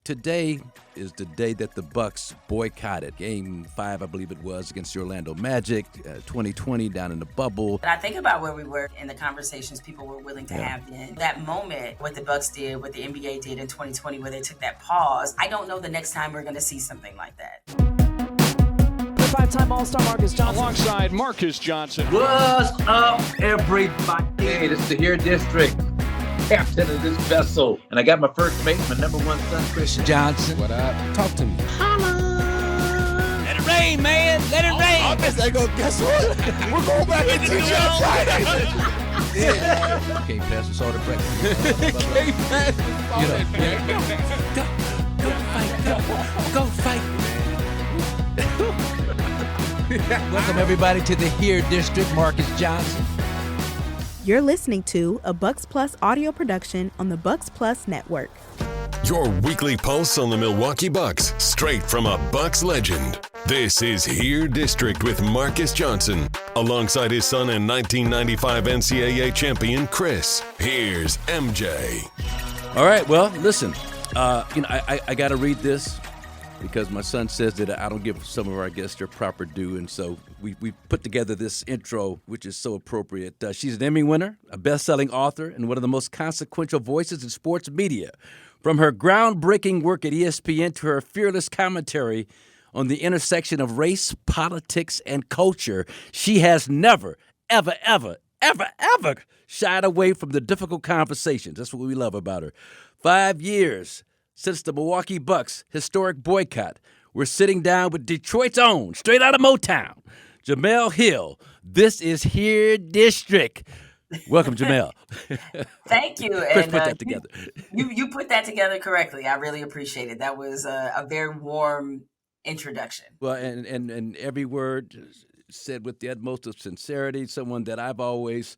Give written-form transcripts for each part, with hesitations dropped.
today is the day that the Bucks boycotted Game 5, I believe it was, against the Orlando Magic, 2020 down in the bubble. I think about where we were in the conversations people were willing to have then. That moment, what the Bucks did, what the NBA did in 2020, where they took that pause, I don't know the next time we're going to see something like that. Five-time All-Star Marcus Johnson. Alongside Marcus Johnson. What's up, everybody? Hey, this is the Here District, captain of this vessel. And I got my first mate, my number one son, Christian Johnson. What up? Talk to me. Holla! Let it rain, man. Let it rain. I guess they go, guess what? We're going back to teach on Friday. Yeah. Can't pass the salt of breakfast. Can't pass the salt. Go fight. Welcome, everybody, to the Here District. Marcus Johnson. You're listening to a Bucks Plus audio production on the Bucks Plus Network. Your weekly pulse on the Milwaukee Bucks, straight from a Bucks legend. This is Here District with Marcus Johnson, alongside his son and 1995 NCAA champion, Chris. Here's MJ. All right, well, listen, I got to read this because my son says that I don't give some of our guests their proper due, and so we put together this intro, which is so appropriate. She's an Emmy winner, a best-selling author, and one of the most consequential voices in sports media. From her groundbreaking work at ESPN to her fearless commentary on the intersection of race, politics, and culture, she has never, ever shied away from the difficult conversations. That's what we love about her. 5 years since the Milwaukee Bucks' historic boycott, we're sitting down with Detroit's own, straight out of Motown, Jemele Hill. This is Here District. Welcome, Jemele. Thank you. Chris put that together. You put that together correctly. I really appreciate it. That was a very warm introduction. Well, and every word said with the utmost of sincerity, someone that I've always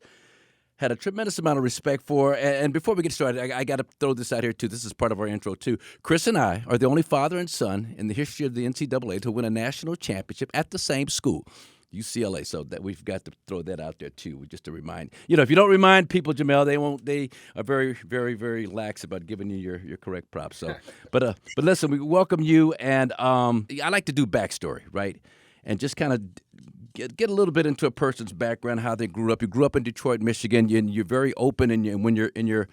had a tremendous amount of respect for. And before we get started, I got to throw this out here, too. This is part of our intro, too. Chris and I are the only father and son in the history of the NCAA to win a national championship at the same school, UCLA. So that we've got to throw that out there, too, just to remind. If you don't remind people, Jemele, they won't. They are very, very, very lax about giving you your correct props. So, but listen, we welcome you. And I like to do backstory, right? And just kind of get a little bit into a person's background, how they grew up. You grew up in Detroit, Michigan. You're very open, and when you're in your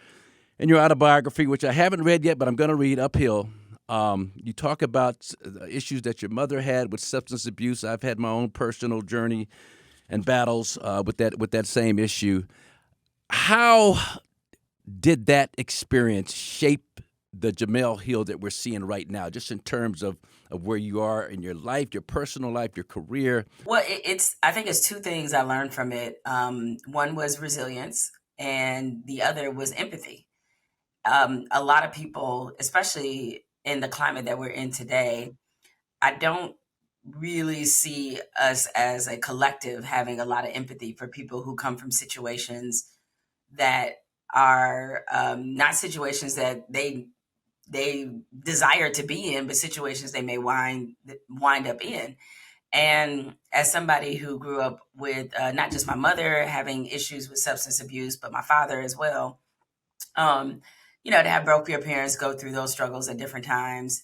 autobiography, which I haven't read yet, but I'm going to read uphill. You talk about issues that your mother had with substance abuse. I've had my own personal journey and battles with that same issue. How did that experience shape the Jemele Hill that we're seeing right now, just in terms of where you are in your life, your personal life, your career? Well, I think it's two things I learned from it. One was resilience, and the other was empathy. A lot of people, especially in the climate that we're in today, I don't really see us as a collective having a lot of empathy for people who come from situations that are not situations that they desire to be in, but situations they may wind up in. And as somebody who grew up with not just my mother having issues with substance abuse, but my father as well, to have both your parents go through those struggles at different times.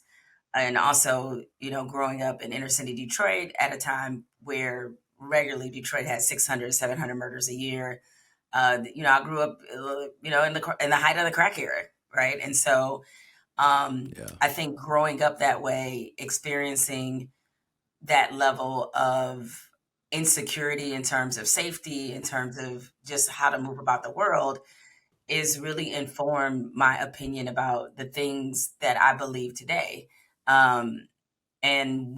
And also, growing up in inner city Detroit at a time where regularly Detroit had 600, 700 murders a year. I grew up, in the height of the crack era, right? And so I think growing up that way, experiencing that level of insecurity in terms of safety, in terms of just how to move about the world, is really informed my opinion about the things that I believe today. And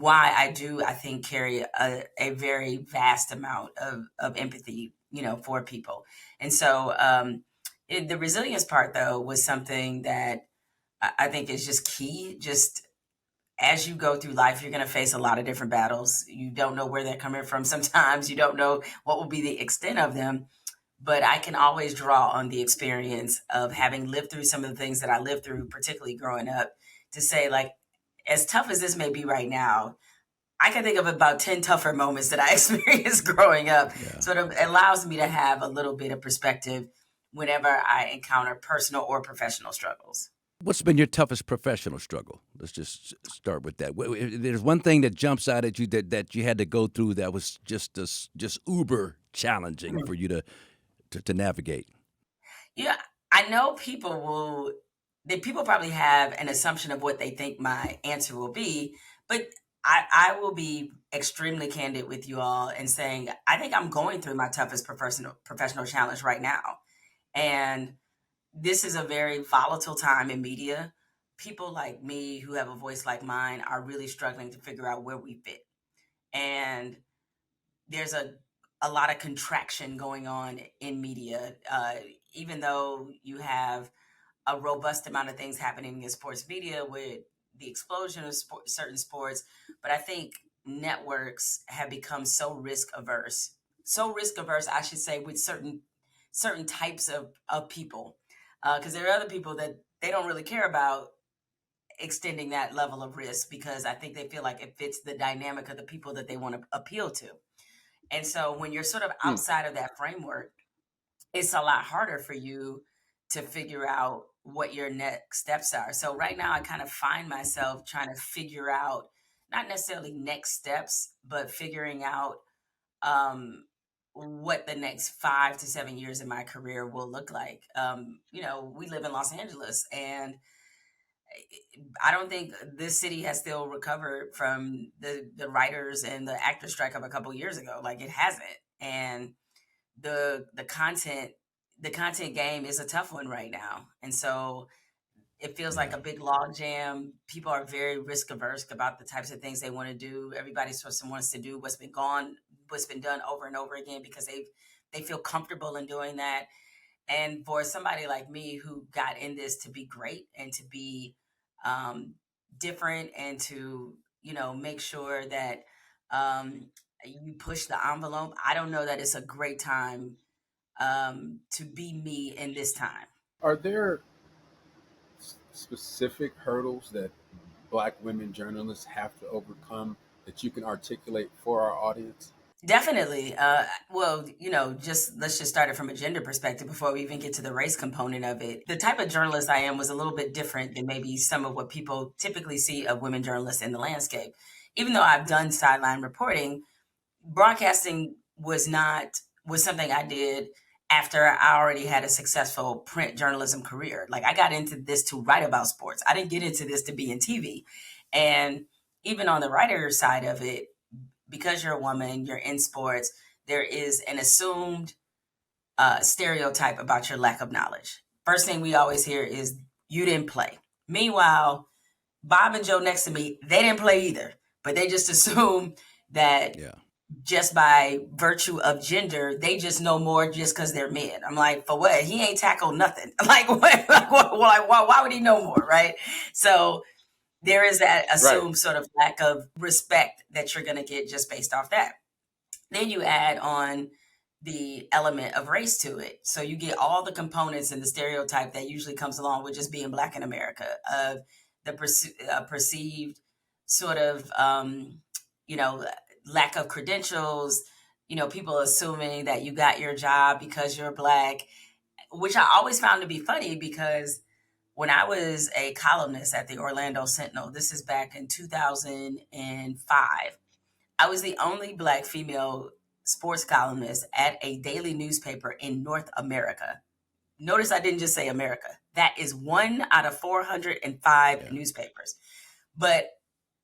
why I think, carry a very vast amount of empathy, for people. And so the resilience part, though, was something that I think is just key. Just as you go through life, you're going to face a lot of different battles. You don't know where they're coming from. Sometimes you don't know what will be the extent of them. But I can always draw on the experience of having lived through some of the things that I lived through, particularly growing up, to say, like, as tough as this may be right now, I can think of about 10 tougher moments that I experienced growing up. Yeah. So it allows me to have a little bit of perspective whenever I encounter personal or professional struggles. What's been your toughest professional struggle? Let's just start with that. There's one thing that jumps out at you that you had to go through that was just uber challenging for you to navigate. Yeah, I know people probably have an assumption of what they think my answer will be, but I will be extremely candid with you all and saying, I think I'm going through my toughest professional challenge right now. And this is a very volatile time in media. People like me who have a voice like mine are really struggling to figure out where we fit. And there's a lot of contraction going on in media, even though you have a robust amount of things happening in sports media with the explosion of certain sports. But I think networks have become so risk averse, I should say, with certain types of people. Because there are other people that they don't really care about extending that level of risk, because I think they feel like it fits the dynamic of the people that they want to appeal to. And so when you're sort of outside of that framework, it's a lot harder for you to figure out what your next steps are. So right now I kind of find myself trying to figure out, not necessarily next steps, but figuring out what the next 5 to 7 years in my career will look like. We live in Los Angeles, and I don't think this city has still recovered from the writers and the actors strike of a couple of years ago. Like, it hasn't. And the content game is a tough one right now. And so it feels like a big log jam. People are very risk averse about the types of things they want to do. Everybody sort of wants to do what's been done over and over again, because they feel comfortable in doing that. And for somebody like me who got in this to be great and to be different and to, make sure that you push the envelope, I don't know that it's a great time to be me in this time. Are there specific hurdles that Black women journalists have to overcome that you can articulate for our audience? Definitely. Let's just start it from a gender perspective before we even get to the race component of it. The type of journalist I am was a little bit different than maybe some of what people typically see of women journalists in the landscape. Even though I've done sideline reporting, broadcasting was something I did after I already had a successful print journalism career. Like, I got into this to write about sports. I didn't get into this to be in TV. And even on the writer side of it, because you're a woman, you're in sports, there is an assumed stereotype about your lack of knowledge. First thing we always hear is, you didn't play. Meanwhile, Bob and Joe next to me, they didn't play either, but they just assume that just by virtue of gender, they just know more just because they're men. I'm like, for what? He ain't tackled nothing. Like, why would he know more, right? So there is that assumed sort of lack of respect that you're going to get just based off that. Then you add on the element of race to it. So you get all the components and the stereotype that usually comes along with just being Black in America, of the perceived sort of, lack of credentials, people assuming that you got your job because you're Black, which I always found to be funny, because when I was a columnist at the Orlando Sentinel, this is back in 2005, I was the only Black female sports columnist at a daily newspaper in North America. Notice I didn't just say America. That is 1 out of 405 newspapers. But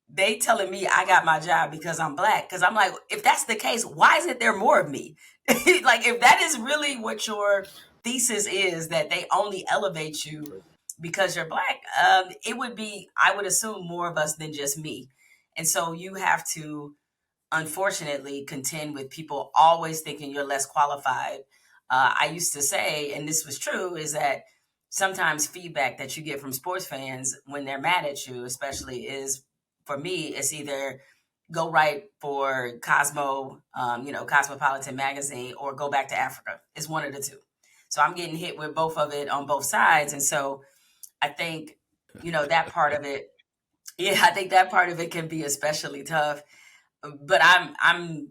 they telling me I got my job because I'm Black. Because I'm like, if that's the case, why isn't there more of me? Like, if that is really what your thesis is, that they only elevate you because you're Black, it would be, I would assume, more of us than just me. And so you have to, unfortunately, contend with people always thinking you're less qualified. I used to say, and this was true, is that sometimes feedback that you get from sports fans when they're mad at you, especially, is, for me, it's either go write for Cosmopolitan magazine, or go back to Africa. It's one of the two. So I'm getting hit with both of it on both sides. And so I think, that part of it, I think that part of it can be especially tough. But I'm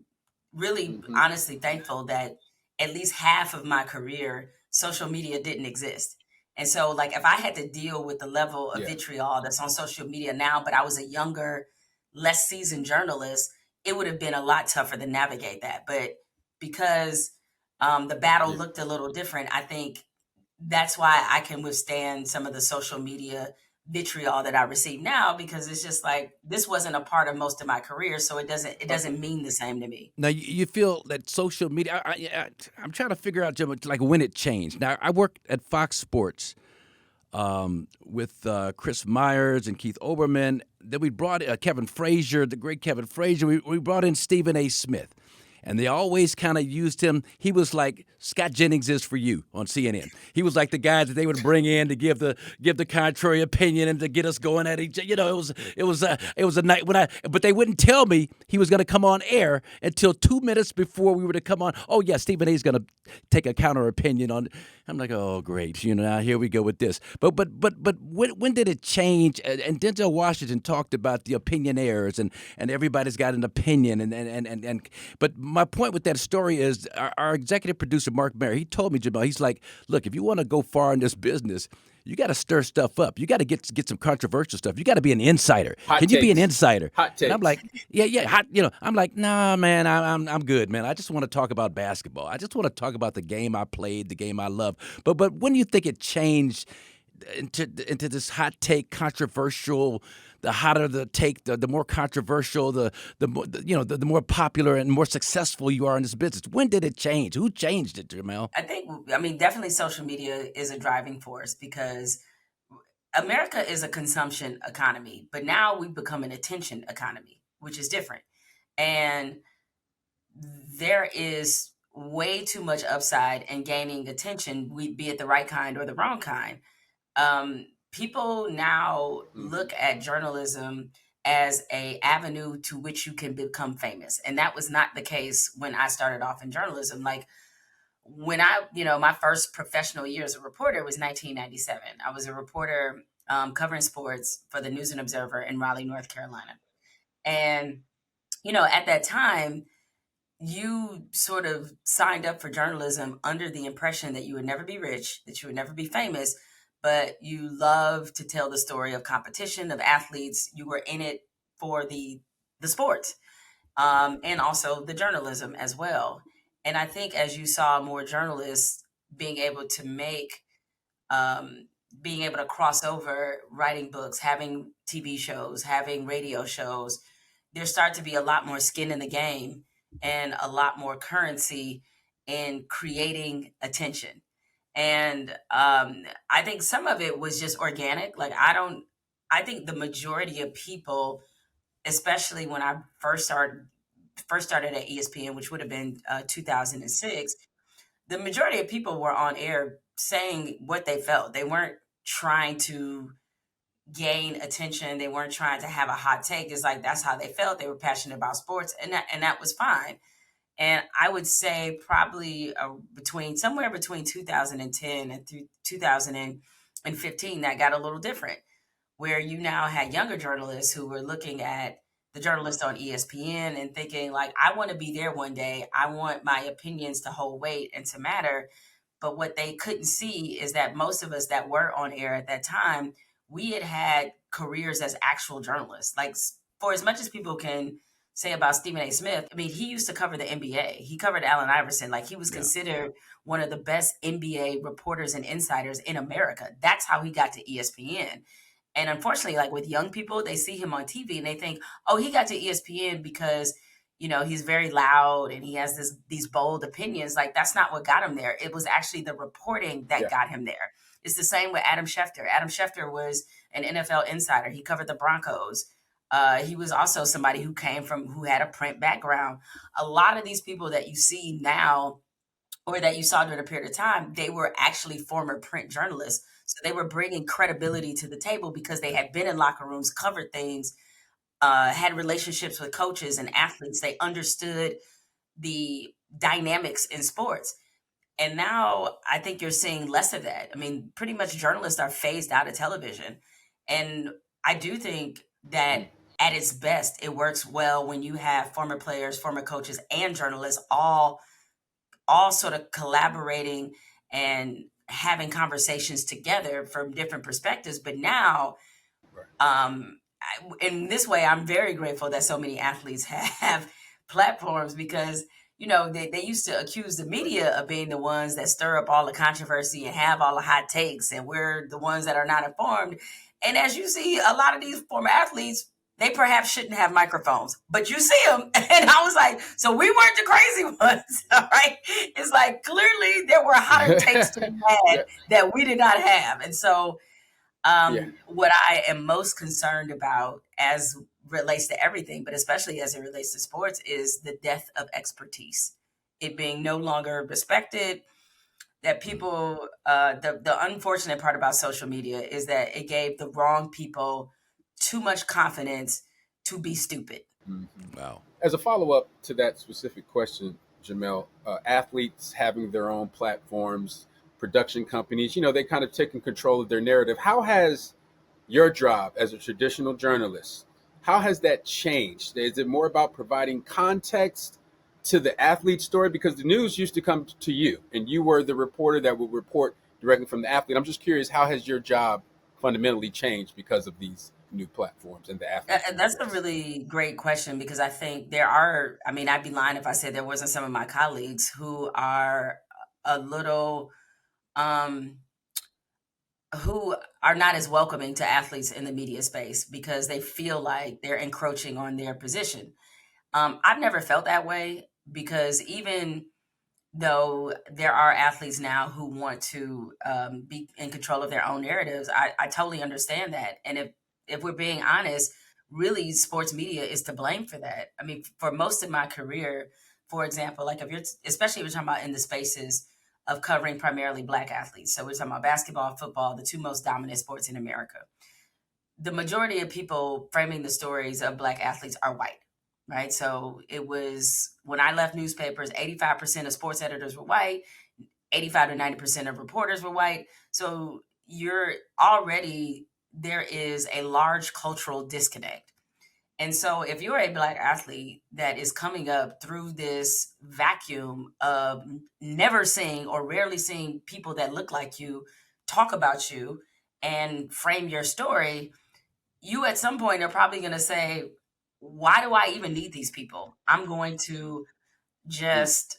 really honestly thankful that at least half of my career, social media didn't exist. And so, like, if I had to deal with the level of vitriol that's on social media now, but I was a younger, less seasoned journalist, it would have been a lot tougher to navigate that. But because the battle looked a little different, I think that's why I can withstand some of the social media vitriol that I receive now, because it's just like, this wasn't a part of most of my career, so it doesn't mean the same to me. Now, you feel that social media, I'm trying to figure out, Jim, like when it changed. Now, I worked at Fox Sports with Chris Myers and Keith Olbermann. Then we brought Kevin Frazier, the great Kevin Frazier. We brought in Stephen A. Smith. And they always kind of used him. He was like Scott Jennings is for you on CNN. He was like the guy that they would bring in to give the contrary opinion and to get us going at each. You know, it was a night when but they wouldn't tell me he was going to come on air until 2 minutes before we were to come on. Oh yeah, Stephen A.'s going to take a counter opinion on. I'm like, oh great, you know, now here we go with this. But when did it change? And Denzel Washington talked about the opinionaires and everybody's got an opinion but my point with that story is our executive producer, Mark Mayer, he told me, Jemele, he's like, look, if you want to go far in this business, you got to stir stuff up. You got to get some controversial stuff. You got to be an insider. Can you be an insider? Hot takes. And I'm like, yeah, hot. You know, I'm like, nah, man, I'm good, man. I just want to talk about basketball. I just want to talk about the game I played, the game I love. But when do you think it changed into this hot take, controversial? The hotter the take, the more controversial, the more popular and more successful you are in this business. When did it change? Who changed it, Jemele? I mean, definitely social media is a driving force, because America is a consumption economy, but now we've become an attention economy, which is different. And there is way too much upside in gaining attention, be it the right kind or the wrong kind. People now look at journalism as a avenue to which you can become famous. And that was not the case when I started off in journalism. Like, when my first professional year as a reporter was 1997. I was a reporter covering sports for the News and Observer in Raleigh, North Carolina. And, at that time, you sort of signed up for journalism under the impression that you would never be rich, that you would never be famous, but you love to tell the story of competition, of athletes. You were in it for the sports, and also the journalism as well. And I think as you saw more journalists being able to cross over, writing books, having TV shows, having radio shows, there started to be a lot more skin in the game and a lot more currency in creating attention. And I think some of it was just organic. Like, I think the majority of people, especially when I first started at ESPN, which would have been 2006, the majority of people were on air saying what they felt. They weren't trying to gain attention. They weren't trying to have a hot take. It's like, that's how they felt. They were passionate about sports, and that was fine. And I would say probably somewhere between 2010 and through 2015, that got a little different, where you now had younger journalists who were looking at the journalists on ESPN and thinking, like, I want to be there one day. I want my opinions to hold weight and to matter. But what they couldn't see is that most of us that were on air at that time, we had careers as actual journalists. Like, for as much as people can say about Stephen A. Smith, I mean, he used to cover the NBA. He covered Allen Iverson. Like, he was considered one of the best NBA reporters and insiders in America. That's how he got to ESPN. And unfortunately, like, with young people, they see him on TV and they think, oh, he got to ESPN because, he's very loud and he has these bold opinions. Like, that's not what got him there. It was actually the reporting that got him there. It's the same with Adam Schefter. Adam Schefter was an NFL insider. He covered the Broncos. He was also somebody who had a print background. A lot of these people that you see now, or that you saw during a period of time, they were actually former print journalists. So they were bringing credibility to the table because they had been in locker rooms, covered things, had relationships with coaches and athletes. They understood the dynamics in sports. And now I think you're seeing less of that. I mean, pretty much journalists are phased out of television. And I do think that at its best, it works well when you have former players, former coaches, and journalists all sort of collaborating and having conversations together from different perspectives. But now, in this way, I'm very grateful that so many athletes have platforms, because, you know, they used to accuse the media of being the ones that stir up all the controversy and have all the hot takes, and we're the ones that are not informed. And as you see, a lot of these former athletes, they perhaps shouldn't have microphones, but you see them. And I was like, so we weren't the crazy ones, all right? It's like, clearly there were hotter takes to be had that we did not have. And so what I am most concerned about as relates to everything, but especially as it relates to sports, is the death of expertise. It being no longer respected, that people, the unfortunate part about social media is that it gave the wrong people too much confidence to be stupid. Mm-hmm. Wow. As a follow-up to that specific question, Jemele, athletes having their own platforms, production companies, you know, they kind of taking control of their narrative. How has your job as a traditional journalist, how has that changed? Is it more about providing context to the athlete story? Because the news used to come to you, and you were the reporter that would report directly from the athlete. I'm just curious, how has your job fundamentally changed because of these new platforms and the athletes? That's a really great question, because I think there are, I mean, I'd be lying if I said there wasn't some of my colleagues who are a little, who are not as welcoming to athletes in the media space because they feel like they're encroaching on their position. I've never felt that way, because even though there are athletes now who want to be in control of their own narratives, I totally understand that. And if we're being honest, really sports media is to blame for that. I mean, for most of my career, for example, like especially if you're talking about in the spaces of covering primarily Black athletes. So we're talking about basketball, football, the two most dominant sports in America. The majority of people framing the stories of Black athletes are white, right? So it was, when I left newspapers, 85% of sports editors were white, 85 to 90% of reporters were white. So there is a large cultural disconnect. And so if you're a Black athlete that is coming up through this vacuum of never seeing or rarely seeing people that look like you talk about you and frame your story, you at some point are probably going to say, why do I even need these people? I'm going to just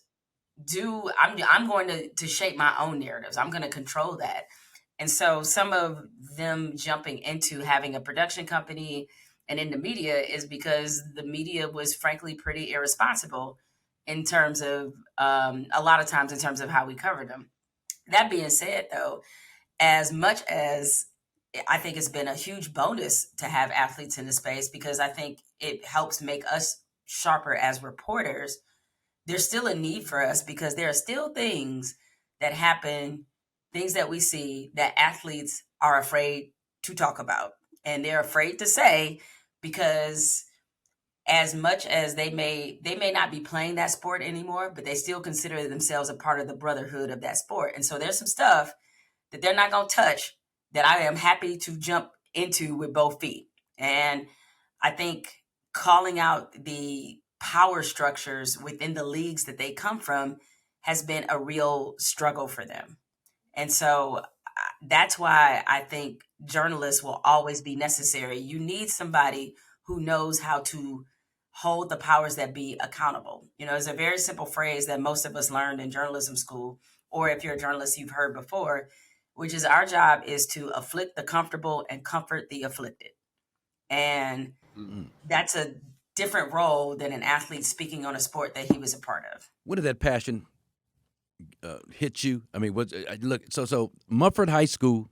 I'm going to shape my own narratives. I'm going to control that. And so some of them jumping into having a production company and in the media is because the media was frankly pretty irresponsible in terms of, a lot of times in terms of how we covered them. That being said, though, as much as I think it's been a huge bonus to have athletes in the space, because I think it helps make us sharper as reporters, there's still a need for us, because there are still things that happen, things that we see that athletes are afraid to talk about. And they're afraid to say, because as much as they may not be playing that sport anymore, but they still consider themselves a part of the brotherhood of that sport. And so there's some stuff that they're not going to touch that I am happy to jump into with both feet. And I think calling out the power structures within the leagues that they come from has been a real struggle for them. And so that's why I think journalists will always be necessary. You need somebody who knows how to hold the powers that be accountable. You know, it's a very simple phrase that most of us learned in journalism school, or if you're a journalist, you've heard before, which is our job is to afflict the comfortable and comfort the afflicted. And that's a different role than an athlete speaking on a sport that he was a part of. When did that passion hit you? I mean, look, so Mumford High School,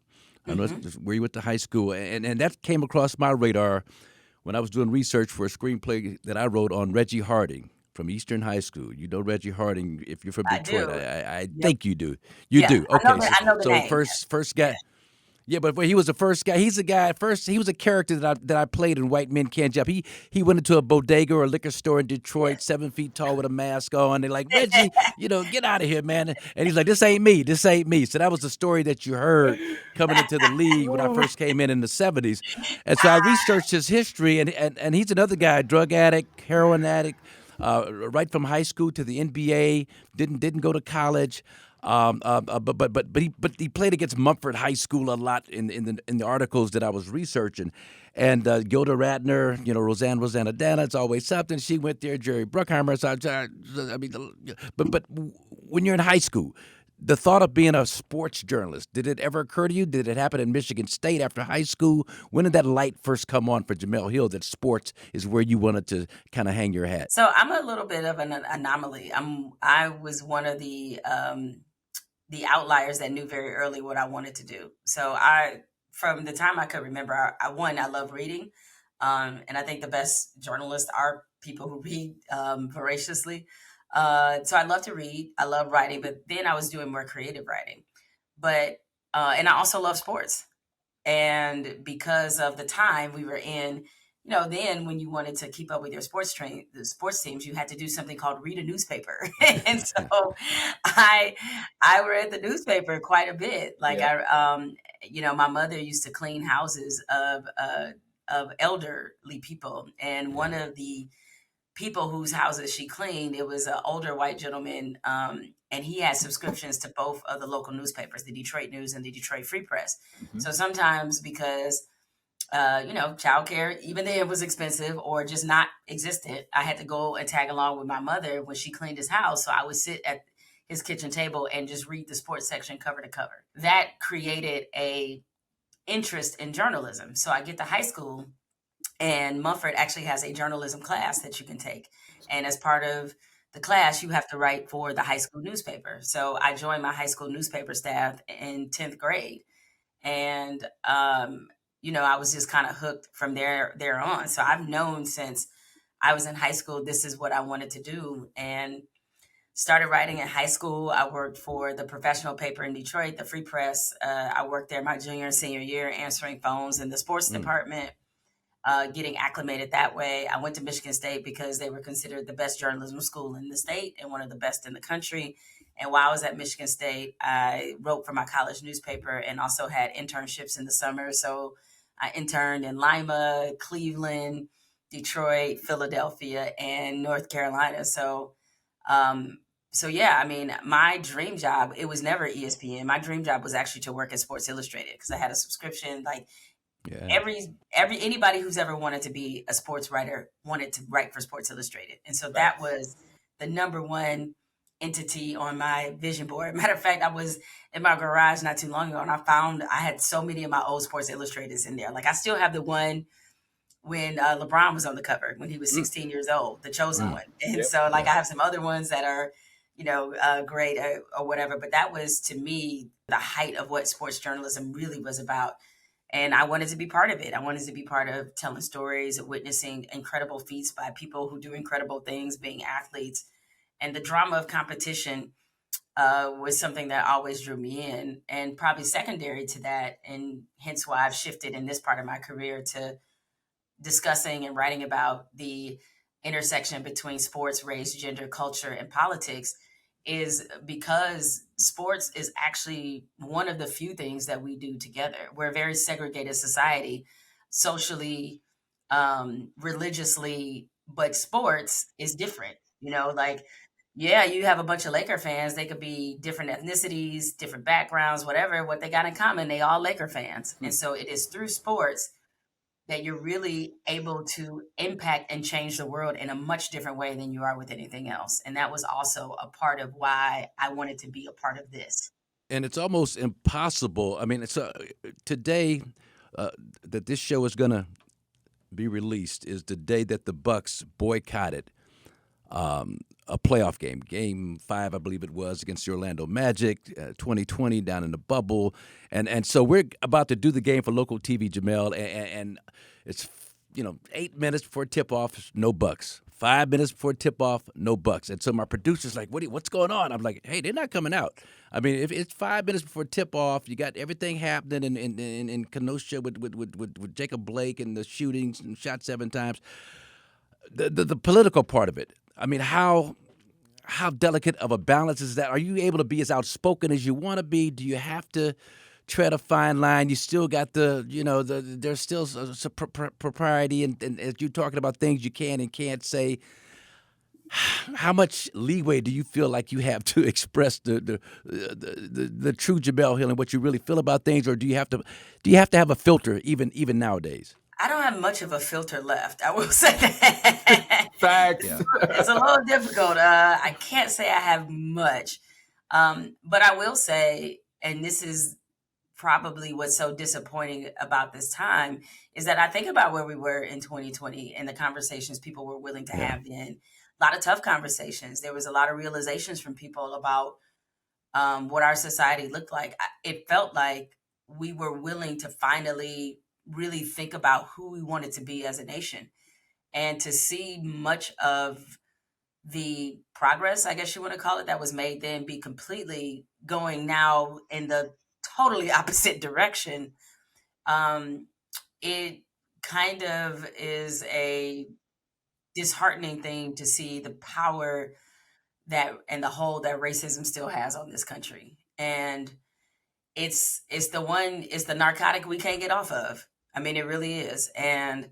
I know that's where you went to high school, and that came across my radar when I was doing research for a screenplay that I wrote on Reggie Harding from Eastern High School. You know Reggie Harding if you're from Detroit. I think you do. You do. Okay. I know the name. First guy. Yeah, but he was the first guy. He's a guy. First, he was a character that I played in White Men Can't Jump. He went into a bodega or a liquor store in Detroit, 7 feet tall with a mask on. They're like, Reggie, get out of here, man. And he's like, this ain't me. This ain't me. So that was the story that you heard coming into the league when I first came in the 70s. And so I researched his history, and he's another guy, drug addict, heroin addict, right from high school to the NBA. Didn't go to college. But he played against Mumford High School a lot in the articles that I was researching. And Gilda Radner, Rosanna Dana, it's always something. She went there. Jerry Bruckheimer. But when you're in high school, the thought of being a sports journalist, did it ever occur to you? Did it happen in Michigan State after high school? When did that light first come on for Jemele Hill that sports is where you wanted to kind of hang your hat? So I'm a little bit of an anomaly. I was one of the outliers that knew very early what I wanted to do. So from the time I could remember, I love reading. And I think the best journalists are people who read voraciously. So I love to read. I love writing, but then I was doing more creative writing. But and I also love sports. And because of the time we were in, then when you wanted to keep up with your the sports teams, you had to do something called read a newspaper. And so I read the newspaper quite a bit. Like my mother used to clean houses of elderly people, and one of the people whose houses she cleaned, it was an older white gentleman, and he had subscriptions to both of the local newspapers, the Detroit News and the Detroit Free Press. Mm-hmm. So sometimes because childcare, even then it was expensive or just not existent, I had to go and tag along with my mother when she cleaned his house. So I would sit at his kitchen table and just read the sports section cover to cover. That created a interest in journalism. So I get to high school, and Mumford actually has a journalism class that you can take. And as part of the class, you have to write for the high school newspaper. So I joined my high school newspaper staff in 10th grade. And, I was just kind of hooked from there on. So I've known since I was in high school, this is what I wanted to do. And started writing in high school. I worked for the professional paper in Detroit, the Free Press. I worked there my junior and senior year, answering phones in the sports department. Getting acclimated that way. I went to Michigan State because they were considered the best journalism school in the state and one of the best in the country. And while I was at Michigan State, I wrote for my college newspaper and also had internships in the summer. So I interned in Lima, Cleveland, Detroit, Philadelphia, and North Carolina. So my dream job, it was never ESPN. My dream job was actually to work at Sports Illustrated because I had a subscription. Anybody who's ever wanted to be a sports writer wanted to write for Sports Illustrated. And so that was the number one entity on my vision board. Matter of fact, I was in my garage not too long ago, and I had so many of my old Sports Illustrateds in there. Like I still have the one when LeBron was on the cover when he was 16 years old, the chosen one. And I have some other ones that are, great or whatever. But that was, to me, the height of what sports journalism really was about. And I wanted to be part of it. I wanted to be part of telling stories, of witnessing incredible feats by people who do incredible things, being athletes. And the drama of competition was something that always drew me in. And probably secondary to that, and hence why I've shifted in this part of my career to discussing and writing about the intersection between sports, race, gender, culture, and politics, is because sports is actually one of the few things that we do together. We're a very segregated society, socially, religiously, but sports is different. You have a bunch of Laker fans. They could be different ethnicities, different backgrounds, whatever. What they got in common, they all Laker fans. And so it is through sports that you're really able to impact and change the world in a much different way than you are with anything else. And that was also a part of why I wanted to be a part of this. And it's almost impossible. I mean, it's today that this show is going to be released is the day that the Bucks boycotted a playoff game, Game 5, I believe it was, against the Orlando Magic, 2020 down in the bubble. And so we're about to do the game for local TV, Jemele, and it's 8 minutes before tip-off, no Bucks. 5 minutes before tip-off, no Bucks. And so my producer's like, what's going on? I'm like, hey, they're not coming out. I mean, if it's 5 minutes before tip-off, you got everything happening in Kenosha with Jacob Blake and the shootings and shot 7 times. The political part of it. I mean, how delicate of a balance is that? Are you able to be as outspoken as you want to be? Do you have to tread a fine line? You still got there's still some propriety, and as you're talking about things you can and can't say. How much leeway do you feel like you have to express the true Jemele Hill and what you really feel about things, or do you have to have a filter even nowadays? I don't have much of a filter left. I will say that. Facts. Yeah. It's a little difficult. I can't say I have much, but I will say, and this is probably what's so disappointing about this time, is that I think about where we were in 2020 and the conversations people were willing to have then. A lot of tough conversations. There was a lot of realizations from people about what our society looked like. It felt like we were willing to finally really think about who we wanted to be as a nation, and to see much of the progress, I guess you want to call it, that was made then be completely going now in the totally opposite direction. It kind of is a disheartening thing to see the power that and the hold that racism still has on this country. And it's the narcotic we can't get off of. I mean, it really is. And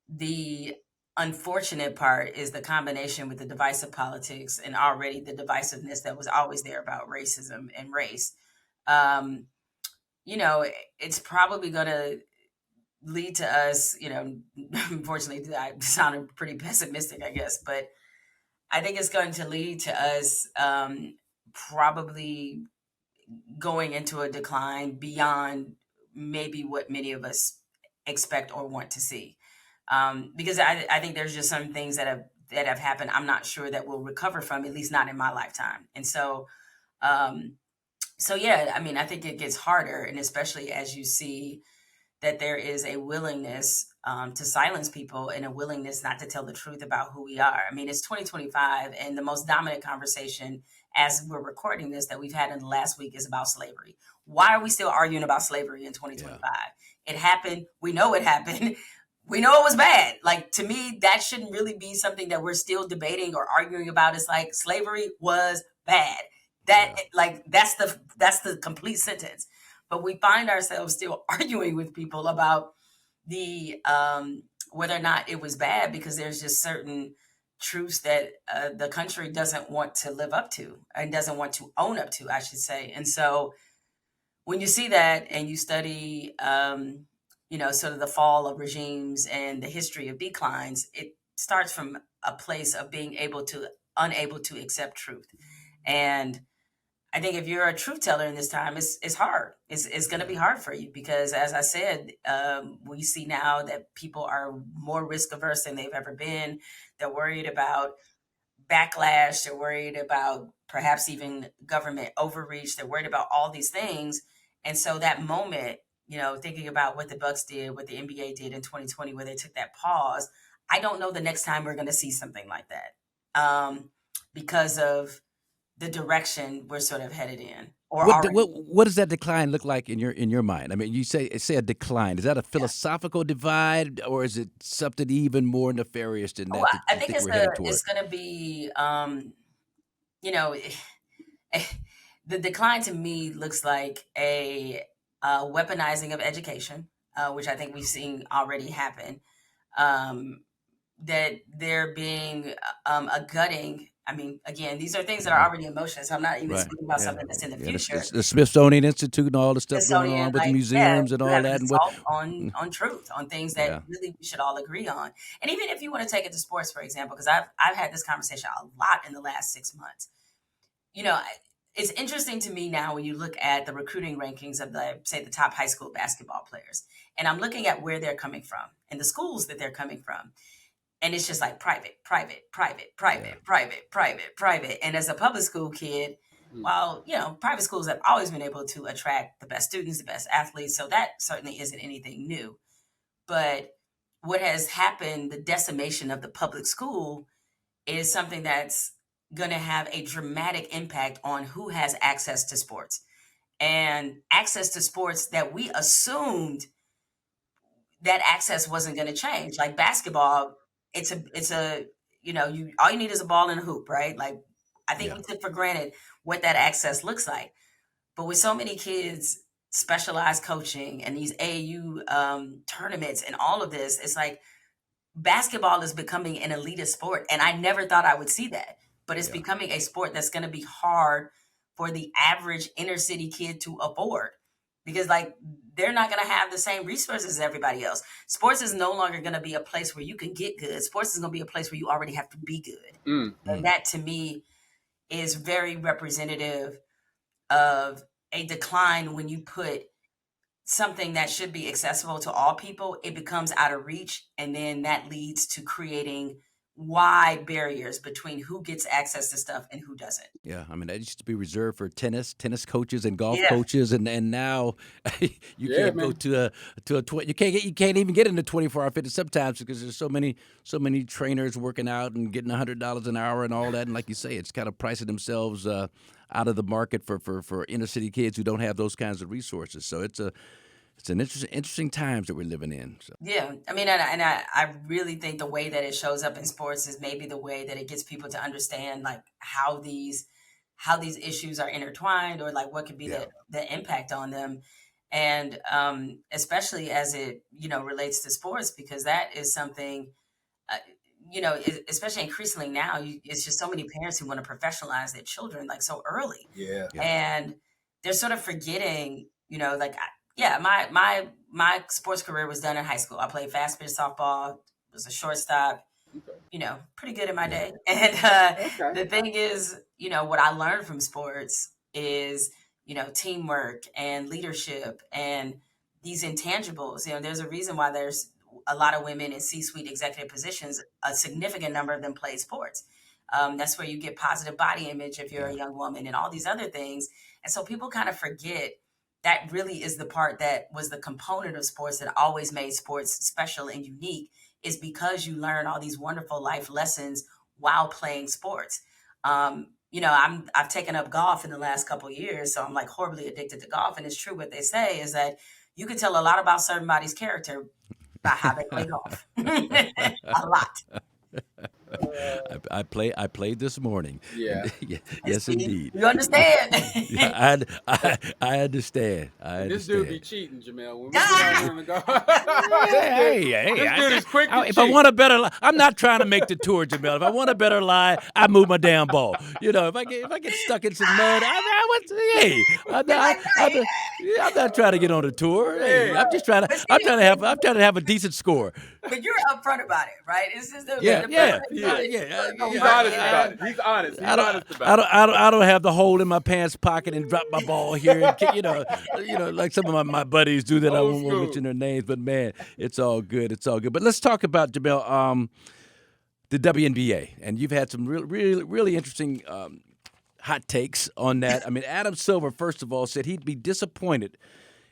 the unfortunate part is the combination with the divisive politics and already the divisiveness that was always there about racism and race. It's probably going to lead to us, unfortunately, I sounded pretty pessimistic, I guess, but I think it's going to lead to us probably going into a decline beyond maybe what many of us expect or want to see. Because I think there's just some things that have happened I'm not sure that we'll recover from, at least not in my lifetime. And so, yeah, I mean, I think it gets harder, and especially as you see that there is a willingness to silence people and a willingness not to tell the truth about who we are. I mean, it's 2025, and the most dominant conversation as we're recording this that we've had in the last week is about slavery. Why are we still arguing about slavery in 2025? Yeah. It happened. We know it happened. We know it was bad. Like, to me, that shouldn't really be something that we're still debating or arguing about. It's like, slavery was bad. That's the complete sentence. But we find ourselves still arguing with people about the whether or not it was bad, because there's just certain truths that the country doesn't want to live up to, and doesn't want to own up to, I should say. And so when you see that and you study, sort of the fall of regimes and the history of declines, it starts from a place of being unable to accept truth. And I think if you're a truth teller in this time, it's hard. It's going to be hard for you because, as I said, we see now that people are more risk averse than they've ever been. They're worried about backlash. They're worried about perhaps even government overreach. They're worried about all these things. And so that moment, thinking about what the Bucks did, what the NBA did in 2020, where they took that pause, I don't know the next time we're going to see something like that because of the direction we're sort of headed in. What does that decline look like in your mind? I mean, you say a decline. Is that a philosophical divide, or is it something even more nefarious than that? Well, I think it's going to be, the decline to me looks like a weaponizing of education, which I think we've seen already happen. That there being a gutting. I mean, again, these are things that are already in motion, so I'm not even speaking about something that's in the future. The Smithsonian Institute and all the stuff going on with the museums and all that. And on truth, on things that really we should all agree on. And even if you want to take it to sports, for example, because I've had this conversation a lot in the last 6 months. It's interesting to me now when you look at the recruiting rankings of the top high school basketball players, and I'm looking at where they're coming from and the schools that they're coming from. And it's just like private. And as a public school kid, while, private schools have always been able to attract the best students, the best athletes. So that certainly isn't anything new. But what has happened, the decimation of the public school, is something that's going to have a dramatic impact on who has access to sports. And access to sports that we assumed that access wasn't going to change. Like basketball, it's a all you need is a ball and a hoop, right? Like, I think we took for granted what that access looks like. But with so many kids, specialized coaching and these AAU tournaments and all of this, it's like basketball is becoming an elitist sport. And I never thought I would see that, but it's becoming a sport that's going to be hard for the average inner city kid to afford, because like they're not going to have the same resources as everybody else. Sports is no longer going to be a place where you can get good. Sports is going to be a place where you already have to be good. And that to me is very representative of a decline. When you put something that should be accessible to all people, it becomes out of reach. And then that leads to creating wide barriers between who gets access to stuff and who doesn't. Yeah, I mean, that used to be reserved for tennis coaches and golf coaches, and now you can't go to a you can't even get into 24-hour fitness sometimes because there's so many trainers working out and getting $100 an hour and all that, and like you say, it's kind of pricing themselves out of the market for inner city kids who don't have those kinds of resources. So it's an interesting times that we're living in. So. Yeah, I mean, and I really think the way that it shows up in sports is maybe the way that it gets people to understand like how these issues are intertwined, or like what could be the impact on them, and especially as it relates to sports, because that is something especially increasingly now, it's just so many parents who want to professionalize their children like so early. Yeah. And they're sort of forgetting, like. My sports career was done in high school. I played fast pitch softball, was a shortstop, pretty good in my day. And the thing is, what I learned from sports is, teamwork and leadership and these intangibles. There's a reason why there's a lot of women in C-suite executive positions. A significant number of them play sports. That's where you get positive body image if you're a young woman and all these other things. And so people kind of forget that really is the part that was the component of sports that always made sports special and unique, is because you learn all these wonderful life lessons while playing sports. I've taken up golf in the last couple of years, so I'm like horribly addicted to golf. And it's true what they say is that you can tell a lot about somebody's character by how they play golf. A lot. I played this morning. Yeah. Yes, indeed. You understand? I understand. This dude be cheating, Jemele. When we get out on the golf. This dude is quick to cheat. If I want a better, I'm not trying to make the tour, Jemele. If I want a better lie, I move my damn ball. If I get stuck in some mud, I'm not trying to get on the tour. Hey, I'm trying to have a decent score. But you're upfront about it, right? It's just He's honest about it. He's honest. Honest about it. I don't have the hole in my pants pocket and drop my ball here. And, like some of my buddies do that. I won't mention their names, but man, it's all good. It's all good. But let's talk about, Jemele, the WNBA, and you've had some really interesting hot takes on that. I mean, Adam Silver, first of all, said he'd be disappointed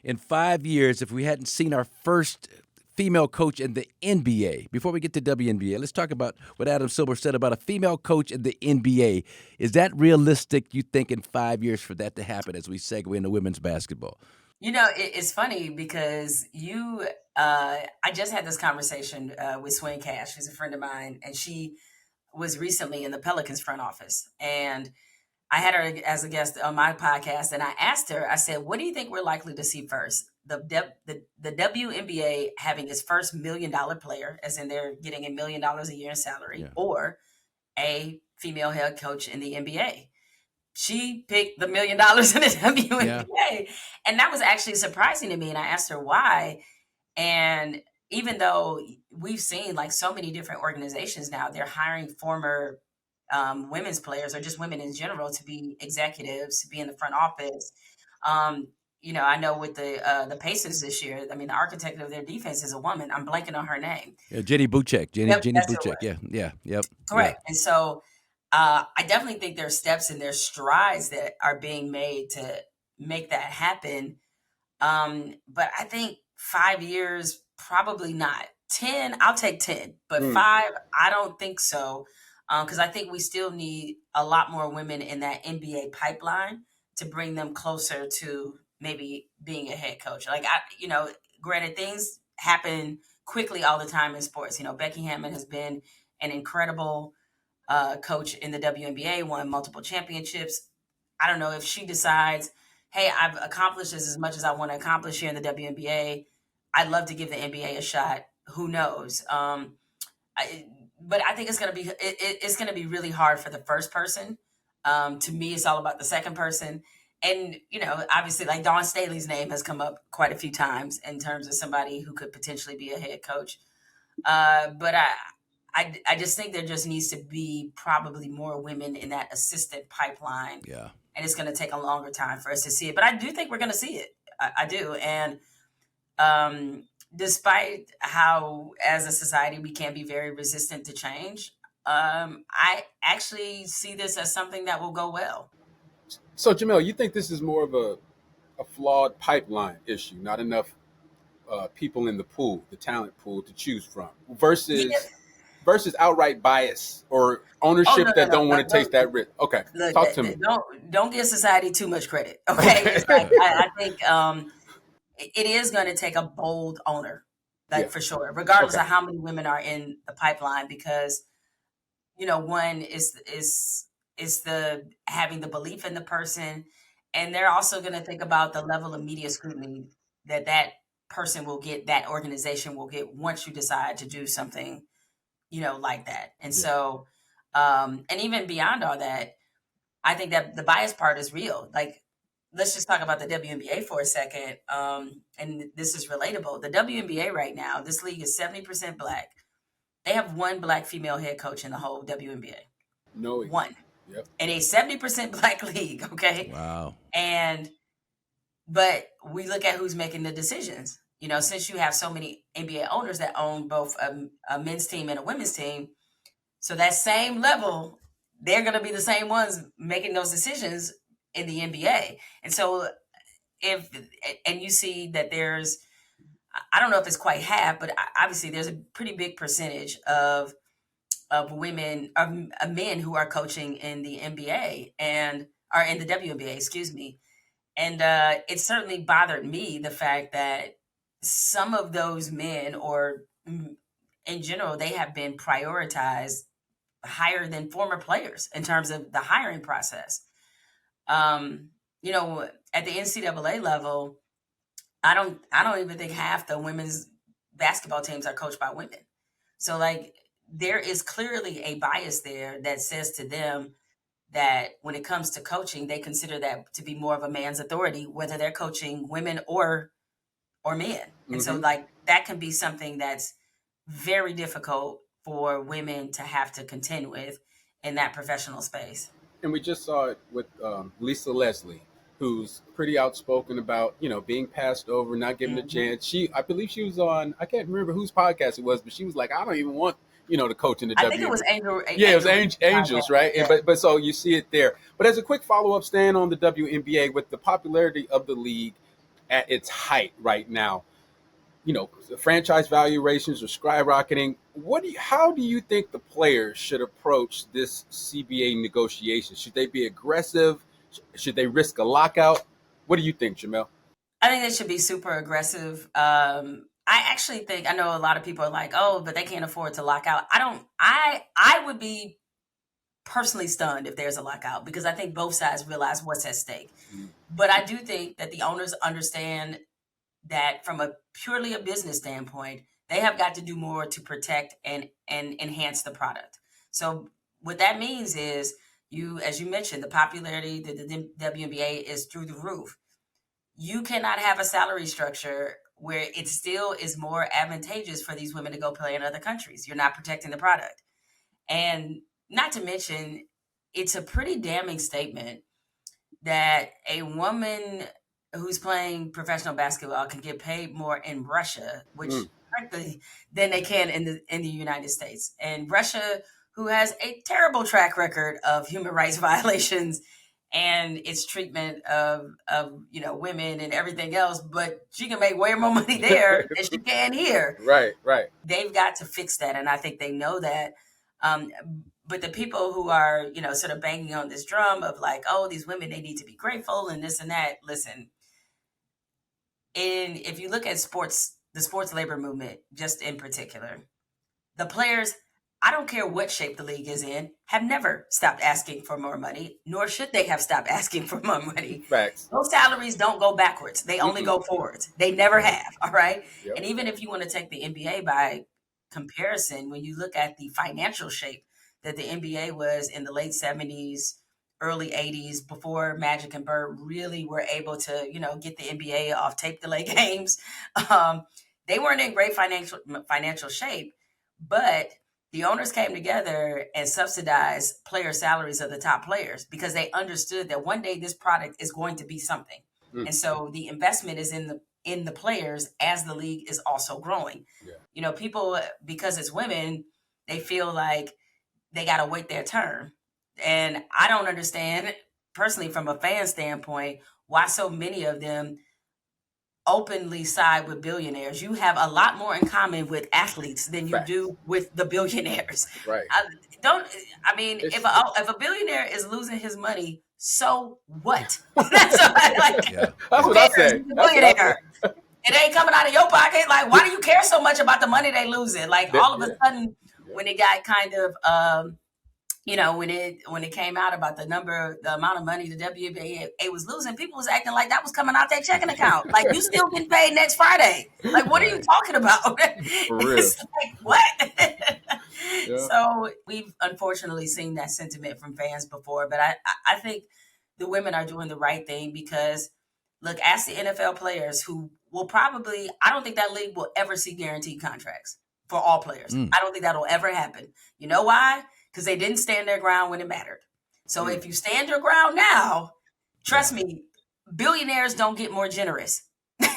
in 5 years if we hadn't seen our first female coach in the NBA. Before we get to WNBA, let's talk about what Adam Silver said about a female coach in the NBA. Is that realistic, you think, in 5 years for that to happen as we segue into women's basketball? It's funny because I just had this conversation with Swing Cash, who's a friend of mine, and she was recently in the Pelicans front office. And I had her as a guest on my podcast, and I asked her, I said, what do you think we're likely to see first? The WNBA having its first $1 million player, as in they're getting $1 million a year in salary, or a female head coach in the NBA. She picked the $1 million in the WNBA. And that was actually surprising to me. And I asked her why. And even though we've seen like so many different organizations now, they're hiring former women's players or just women in general to be executives, to be in the front office. I know with the Pacers this year, I mean, the architect of their defense is a woman. I'm blanking on her name. Jenny Boucek. Jenny Boucek. Yep. Correct. And so I definitely think there's steps and there's strides that are being made to make that happen. But I think 5 years, probably not. 10, I'll take 10. But 5, I don't think so. Because I think we still need a lot more women in that NBA pipeline to bring them closer to maybe being a head coach. Like, granted, things happen quickly all the time in sports. Becky Hammond has been an incredible coach in the WNBA, won multiple championships. I don't know if she decides, hey, I've accomplished this as much as I want to accomplish here in the WNBA. I'd love to give the NBA a shot. Who knows? but I think it's going to be it's going to be really hard for the first person. To me, it's all about the second person. And, obviously, like Dawn Staley's name has come up quite a few times in terms of somebody who could potentially be a head coach. But I just think there just needs to be probably more women in that assistant pipeline. Yeah. And it's going to take a longer time for us to see it. But I do think we're going to see it. I do. And despite how, as a society, we can be very resistant to change, I actually see this as something that will go well. So, Jemele, you think this is more of a flawed pipeline issue, not enough people in the pool, the talent pool to choose from, versus outright bias or ownership that don't want to take that risk? Okay, look, talk to me. Don't give society too much credit, okay? It's like, I think it is going to take a bold owner, for sure, regardless of how many women are in the pipeline, because one is the having the belief in the person, and they're also going to think about the level of media scrutiny that person will get, that organization will get once you decide to do something, like that. And so, and even beyond all that, I think that the bias part is real. Like, let's just talk about the WNBA for a second. And this is relatable. The WNBA right now, this league is 70% Black. They have one Black female head coach in the whole WNBA. No. One. Yep. In a 70% Black league, okay? Wow. But we look at who's making the decisions. Since you have so many NBA owners that own both a men's team and a women's team, so that same level, they're going to be the same ones making those decisions in the NBA. And so and you see that there's, I don't know if it's quite half, but obviously there's a pretty big percentage of women, of men who are coaching in the NBA or in the WNBA, excuse me. And it certainly bothered me, the fact that some of those men, or in general, they have been prioritized higher than former players in terms of the hiring process. At the NCAA level, I don't even think half the women's basketball teams are coached by women. So, like, there is clearly a bias there that says to them that when it comes to coaching, they consider that to be more of a man's authority, whether they're coaching women or men. And so, like, that can be something that's very difficult for women to have to contend with in that professional space. And we just saw it with Lisa Leslie, who's pretty outspoken about, being passed over, not given a chance. I believe she was on, I can't remember whose podcast it was, but she was like, I don't even want, to coach in the WNBA. I think it was Angel. Yeah, it was Angels, right? Yeah. But so you see it there. But as a quick follow-up, staying on the WNBA, with the popularity of the league at its height right now, the franchise valuations are skyrocketing. How do you think the players should approach this CBA negotiation? Should they be aggressive? Should they risk a lockout? What do you think, Jemele? I think they should be super aggressive. I actually think, I know a lot of people are like, oh, but they can't afford to lock out. I would be personally stunned if there's a lockout, because I think both sides realize what's at stake. But I do think that the owners understand that from a purely a business standpoint, they have got to do more to protect and enhance the product. So what that means is, as you mentioned, the popularity, the WNBA is through the roof. You cannot have a salary structure where it still is more advantageous for these women to go play in other countries. You're not protecting the product. And not to mention, it's a pretty damning statement that a woman who's playing professional basketball can get paid more in Russia, which frankly, than they can in the United States. And Russia, who has a terrible track record of human rights violations and its treatment of women and everything else, but she can make way more money there than she can here. Right. They've got to fix that, and I think they know that. But the people who are, sort of banging on this drum of like, oh, these women, they need to be grateful and this and that. Listen, if you look at the sports labor movement, just in particular, the players, I don't care what shape the league is in, have never stopped asking for more money, nor should they have stopped asking for more money. Facts. Those salaries don't go backwards. They only go forwards. They never have. All right. Yep. And even if you want to take the NBA by comparison, when you look at the financial shape that the NBA was in the late 70s, early 80s, before Magic and Bird really were able to, get the NBA off tape delay games. They weren't in great financial shape, but the owners came together and subsidized player salaries of the top players because they understood that one day this product is going to be something. And so the investment is in the players as the league is also growing. Yeah. People, because it's women, they feel like they got to wait their turn. And I don't understand, personally, from a fan standpoint, why so many of them openly side with billionaires. You have a lot more in common with athletes than you do with the billionaires. Right. If a billionaire is losing his money, so what? That's what I say. Billionaire. It ain't coming out of your pocket. Like, why do you care so much about the money they losing? Like, all of a sudden, when it got kind of, when it came out about the amount of money the WNBA was losing, people was acting like that was coming out their checking account. Like, you still getting paid next Friday. Like, what are you talking about? For real. It's like, what? So we've unfortunately seen that sentiment from fans before, but I think the women are doing the right thing because, look, ask the NFL players who will probably, I don't think that league will ever see guaranteed contracts for all players. I don't think that'll ever happen. You know why? Because they didn't stand their ground when it mattered. So if you stand your ground now, trust me, billionaires don't get more generous.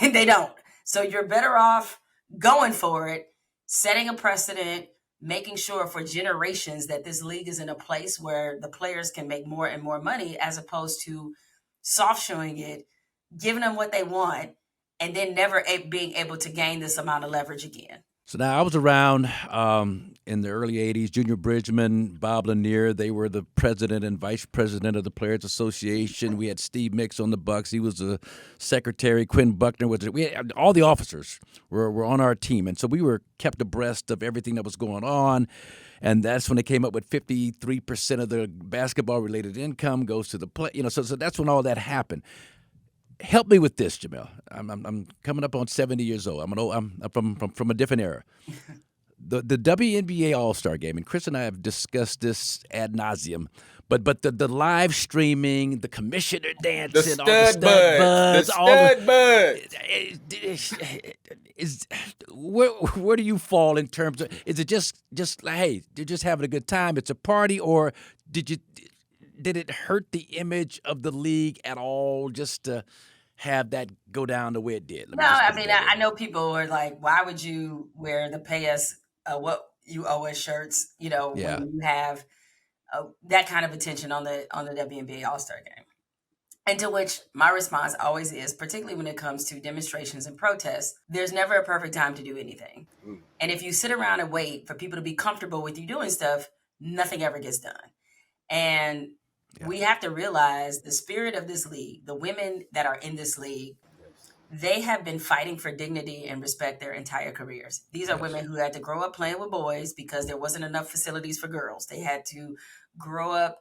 They don't. So you're better off going for it, setting a precedent, making sure for generations that this league is in a place where the players can make more and more money, as opposed to soft showing it, giving them what they want, and then never being able to gain this amount of leverage again. So now I was around in the early 80s. Junior Bridgman, Bob Lanier, they were the president and vice president of the Players Association. We had Steve Mix on the Bucks. He was the secretary. Quinn Buckner was it. We had, all the officers were on our team. And so we were kept abreast of everything that was going on. And that's when they came up with 53% of the basketball-related income goes to the play. So that's when all that happened. Help me with this, Jemele. I'm coming up on 70 years old. I'm from a different era. The WNBA All-Star Game, and Chris and I have discussed this ad nauseum, but the live streaming, the commissioner dancing, the stud buds, where do you fall in terms of? Is it just like, hey, you're just having a good time? It's a party, or did it hurt the image of the league at all just to have that go down the way it did? I know people are like, why would you wear the pay us what you owe us shirts, when you have that kind of attention on the WNBA All-Star Game? And to which my response always is, particularly when it comes to demonstrations and protests, there's never a perfect time to do anything. And if you sit around and wait for people to be comfortable with you doing stuff, nothing ever gets done. And we have to realize the spirit of this league, the women that are in this league, they have been fighting for dignity and respect their entire careers. These are women who had to grow up playing with boys because there wasn't enough facilities for girls. They had to grow up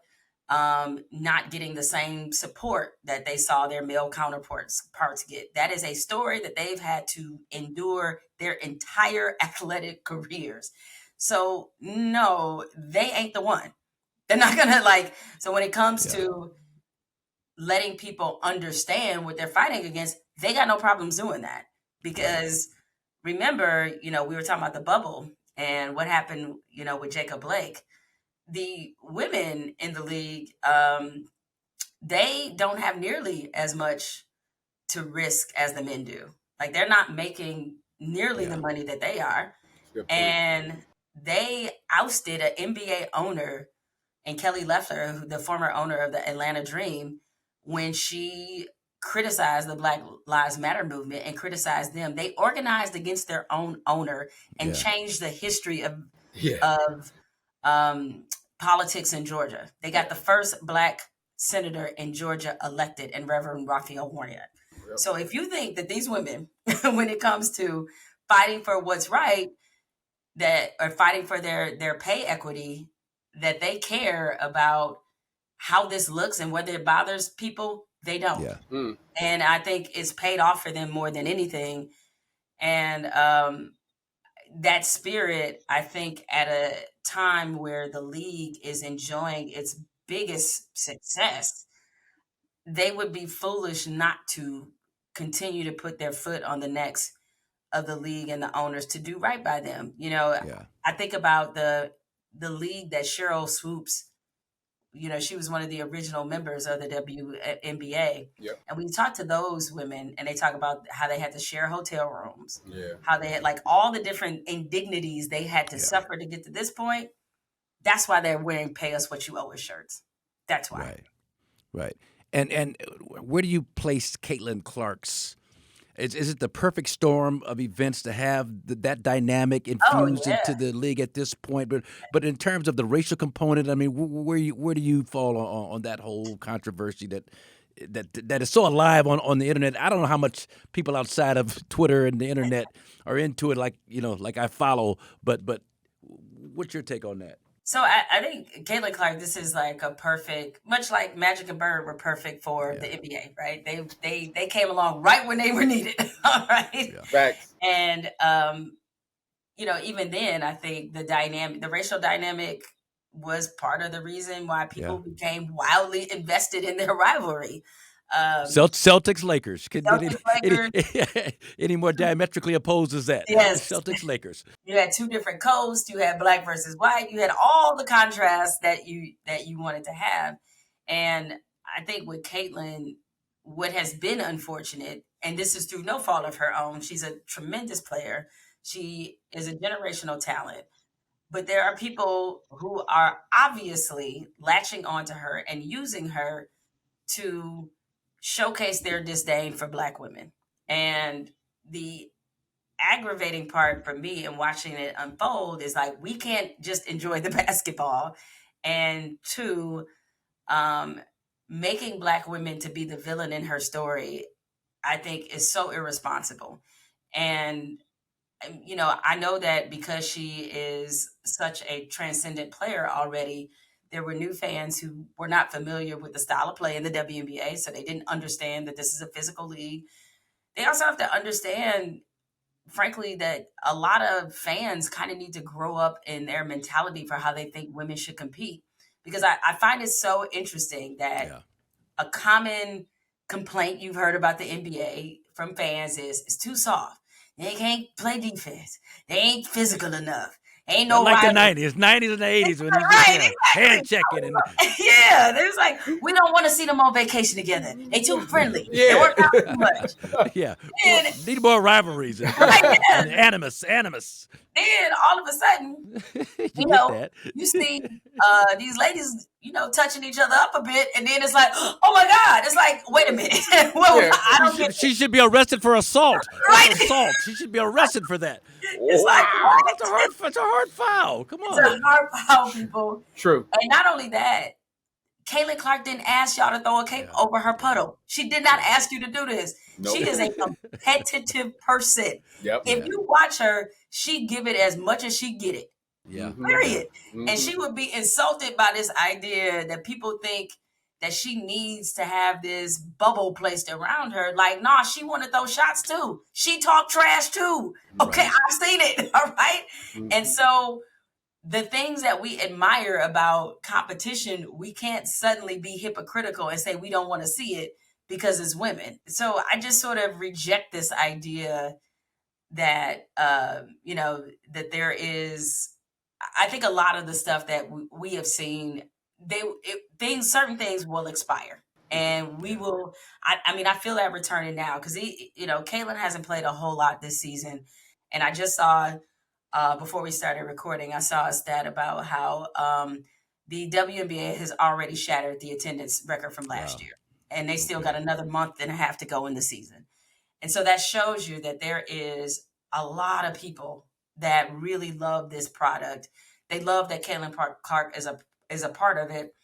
not getting the same support that they saw their male counterparts get. That is a story that they've had to endure their entire athletic careers. So no, they ain't the one. They're not gonna so when it comes to letting people understand what they're fighting against, they got no problems doing that. Because remember, we were talking about the bubble and what happened, with Jacob Blake. The women in the league, they don't have nearly as much to risk as the men do. Like, they're not making nearly the money that they are. And they ousted an NBA owner, and Kelly Loeffler, the former owner of the Atlanta Dream, when she criticized the Black Lives Matter movement and criticized them. They organized against their own owner and changed the history of politics in Georgia. They got the first Black senator in Georgia elected, and Reverend Raphael Warnock. So if you think that these women, when it comes to fighting for what's right, that are fighting for their pay equity, that they care about how this looks and whether it bothers people, they don't. And I think it's paid off for them more than anything. And that spirit, I think, at a time where the league is enjoying its biggest success, they would be foolish not to continue to put their foot on the necks of the league and the owners to do right by them. You know, Yeah. I think about the league that Cheryl Swoops, she was one of the original members of the WNBA. Yep. And we talk to those women and they talk about how they had to share hotel rooms, Yeah. how they had like all the different indignities they had to suffer to get to this point. That's why they're wearing "Pay Us What You Owe Us" shirts. That's why. Right. And where do you place Caitlin Clark's? Is it the perfect storm of events to have that dynamic infused into the league at this point? But in terms of the racial component, I mean, where do you fall on that whole controversy that is so alive on the internet? I don't know how much people outside of Twitter and the internet are into it, like I follow. But what's your take on that? So I think Caitlin Clark, this is like a perfect, much like Magic and Bird were perfect for the NBA, right? They came along right when they were needed, all right? Yeah. Facts. And, even then, I think the racial dynamic was part of the reason why people became wildly invested in their rivalry. Celtics Lakers. Lakers. Any more diametrically opposed as that? Yes. Celtics Lakers. You had two different coasts. You had black versus white. You had all the contrasts that you wanted to have. And I think with Caitlin, what has been unfortunate, and this is through no fault of her own, she's a tremendous player. She is a generational talent. But there are people who are obviously latching onto her and using her to showcase their disdain for black women. And the aggravating part for me in watching it unfold is like, we can't just enjoy the basketball. And two, making black women to be the villain in her story, I think is so irresponsible. And, I know that because she is such a transcendent player already, there were new fans who were not familiar with the style of play in the WNBA, so they didn't understand that this is a physical league. They also have to understand, frankly, that a lot of fans kind of need to grow up in their mentality for how they think women should compete. Because I find it so interesting that a common complaint you've heard about the NBA from fans is it's too soft. They can't play defense. They ain't physical enough. Ain't no like rival. the 90s and the 80s when you Right, hand checking and there's like, we don't want to see them on vacation together. They too friendly. Yeah. They work out too much. And, need more rivalries and animus. Then all of a sudden, you see these ladies, touching each other up a bit, and then it's like, oh my God! It's like, wait a minute, I don't get. She should be arrested for assault. Right? Assault. She should be arrested for that. It's like, It's a hard foul. Come on. It's a hard foul, people. True. And not only that, Caitlin Clark didn't ask y'all to throw a cape over her puddle. She did not ask you to do this. Nope. She is a competitive person. Yep. If you watch her, she give it as much as she get it. Yeah. Period. Mm-hmm. And she would be insulted by this idea that people think that she needs to have this bubble placed around her. Like, nah, she want to throw shots too. She talk trash too. Okay, right. I've seen it. All right. Mm-hmm. And so the things that we admire about competition, we can't suddenly be hypocritical and say we don't want to see it because it's women. So I just sort of reject this idea that, that there is, I think a lot of the stuff that we have seen, certain things will expire. And we will, I feel that returning now because, Caitlin hasn't played a whole lot this season. And I just saw, before we started recording, I saw a stat about how the WNBA has already shattered the attendance record from last year. And they still got another month and a half to go in the season. And so that shows you that there is a lot of people that really love this product. They love that Caitlin Clark is a part of it.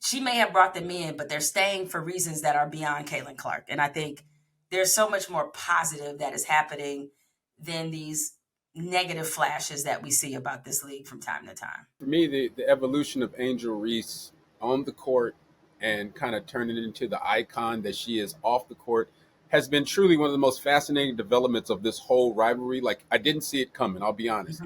She may have brought them in, but they're staying for reasons that are beyond Caitlin Clark. And I think there's so much more positive that is happening than these negative flashes that we see about this league from time to time. For me, the evolution of Angel Reese on the court and kind of turning it into the icon that she is off the court has been truly one of the most fascinating developments of this whole rivalry. Like, I didn't see it coming, I'll be honest.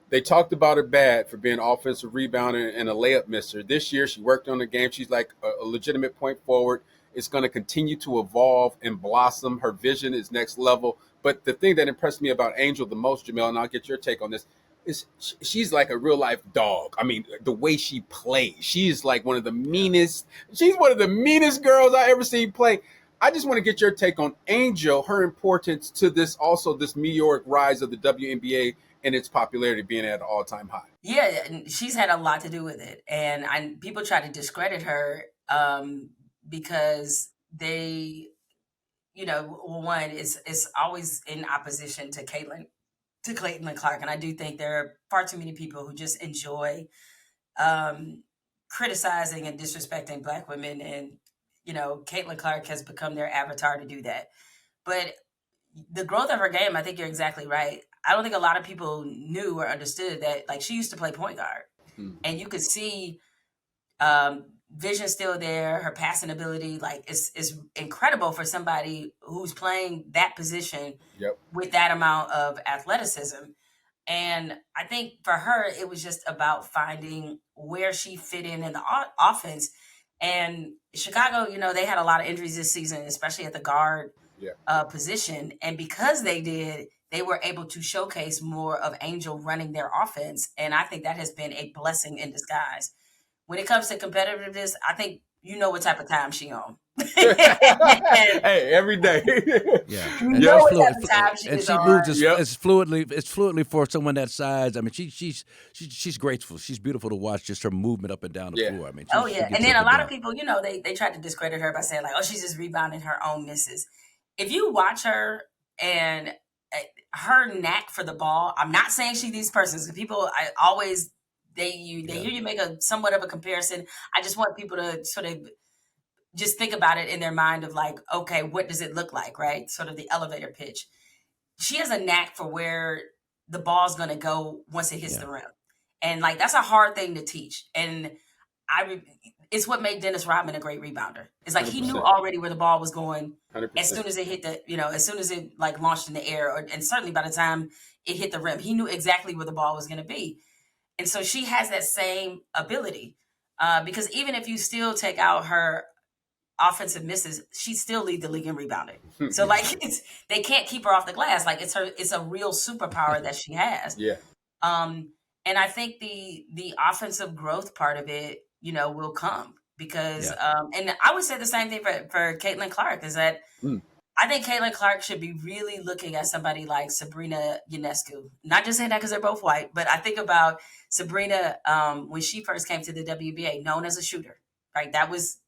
They talked about her bad for being offensive rebounder and a layup misser. This year, she worked on the game. She's like a legitimate point forward. It's going to continue to evolve and blossom. Her vision is next level. But the thing that impressed me about Angel the most, Jemele, and I'll get your take on this, is she's like a real life dog. I mean, the way she plays, she's like one of the meanest. She's one of the meanest girls I ever seen play. I just want to get your take on Angel, her importance to this, also this meteoric rise of the WNBA and its popularity being at an all-time high. Yeah, and she's had a lot to do with it. And people try to discredit her because they, one is always in opposition to Caitlin Clark. And I do think there are far too many people who just enjoy criticizing and disrespecting Black women. And, Caitlin Clark has become their avatar to do that. But the growth of her game, I think you're exactly right. I don't think a lot of people knew or understood that, like, she used to play point guard. And you could see vision still there. Her passing ability, like, is incredible for somebody who's playing that position with that amount of athleticism. And I think for her, it was just about finding where she fit in the offense. And Chicago, they had a lot of injuries this season, especially at the guard position. And because they did, they were able to showcase more of Angel running their offense. And I think that has been a blessing in disguise. When it comes to competitiveness, I think what type of time she on. Hey, every day. Yeah. What type of time she is on. Moves as fluidly for someone that size. I mean, she's graceful. She's beautiful to watch, just her movement up and down the floor. I mean, and then a lot of people, they tried to discredit her by saying, like, oh, she's just rebounding her own misses. If you watch her and her knack for the ball, I'm not saying she's these persons. People, they hear you make a somewhat of a comparison. I just want people to sort of just think about it in their mind of, like, okay, what does it look like, right? Sort of the elevator pitch. She has a knack for where the ball's going to go once it hits the rim. And, like, that's a hard thing to teach. And it's what made Dennis Rodman a great rebounder. It's like 100%. He knew already where the ball was going 100%. As soon as it hit as soon as it, like, launched in the air, and certainly by the time it hit the rim, he knew exactly where the ball was going to be. And so she has that same ability because even if you still take out her offensive misses, she still lead the league in rebounding. So, like, they can't keep her off the glass. Like, it's a real superpower that she has. Yeah. And I think the offensive growth part of it, will come because, and I would say the same thing for Caitlin Clark is that I think Caitlin Clark should be really looking at somebody like Sabrina Ionescu. Not just saying that because they're both white, but I think about Sabrina when she first came to the WNBA, known as a shooter, right? That was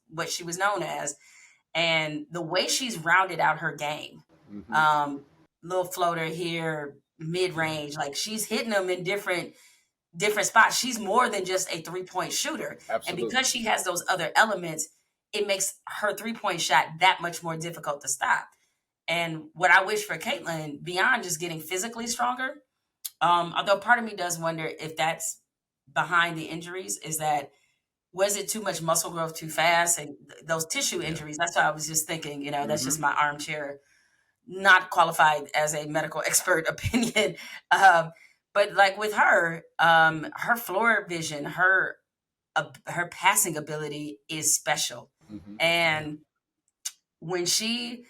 what she was known as. And the way she's rounded out her game, little floater here, mid-range, like, she's hitting them in different spots. She's more than just a three-point shooter. Absolutely. And because she has those other elements, it makes her three-point shot that much more difficult to stop. And what I wish for Caitlin, beyond just getting physically stronger, although part of me does wonder if that's behind the injuries, is that, was it too much muscle growth too fast? And those tissue injuries, that's what I was just thinking, that's just my armchair, not qualified as a medical expert opinion. But, like, with her, her floor vision, her passing ability is special. And when she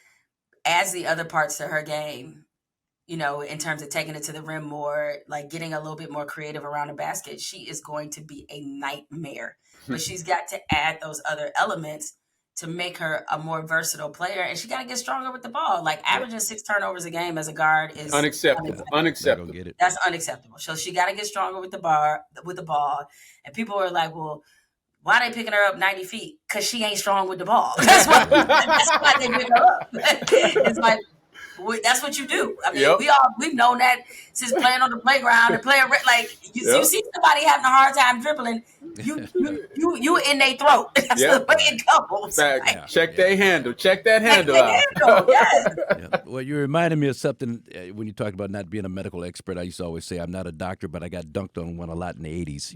adds the other parts to her game, in terms of taking it to the rim more, like getting a little bit more creative around the basket, she is going to be a nightmare. But she's got to add those other elements to make her a more versatile player. And she got to get stronger with the ball. Like, averaging 6 turnovers a game as a guard is unacceptable. That's unacceptable. So she got to get stronger with the ball. And people are like, well, why are they picking her up 90 feet? Because she ain't strong with the ball. That's why they pick her up. It's like, that's what you do. I mean, we've known that since playing on the playground and playing, like, you see somebody having a hard time dribbling, you in their throat. That's Yep. the way it goes. Fact. Like, Check their handle. Check that handle they out. handle, yes. Yeah. Well, you reminded me of something when you talked about not being a medical expert. I used to always say I'm not a doctor, but I got dunked on one a lot in the 80s.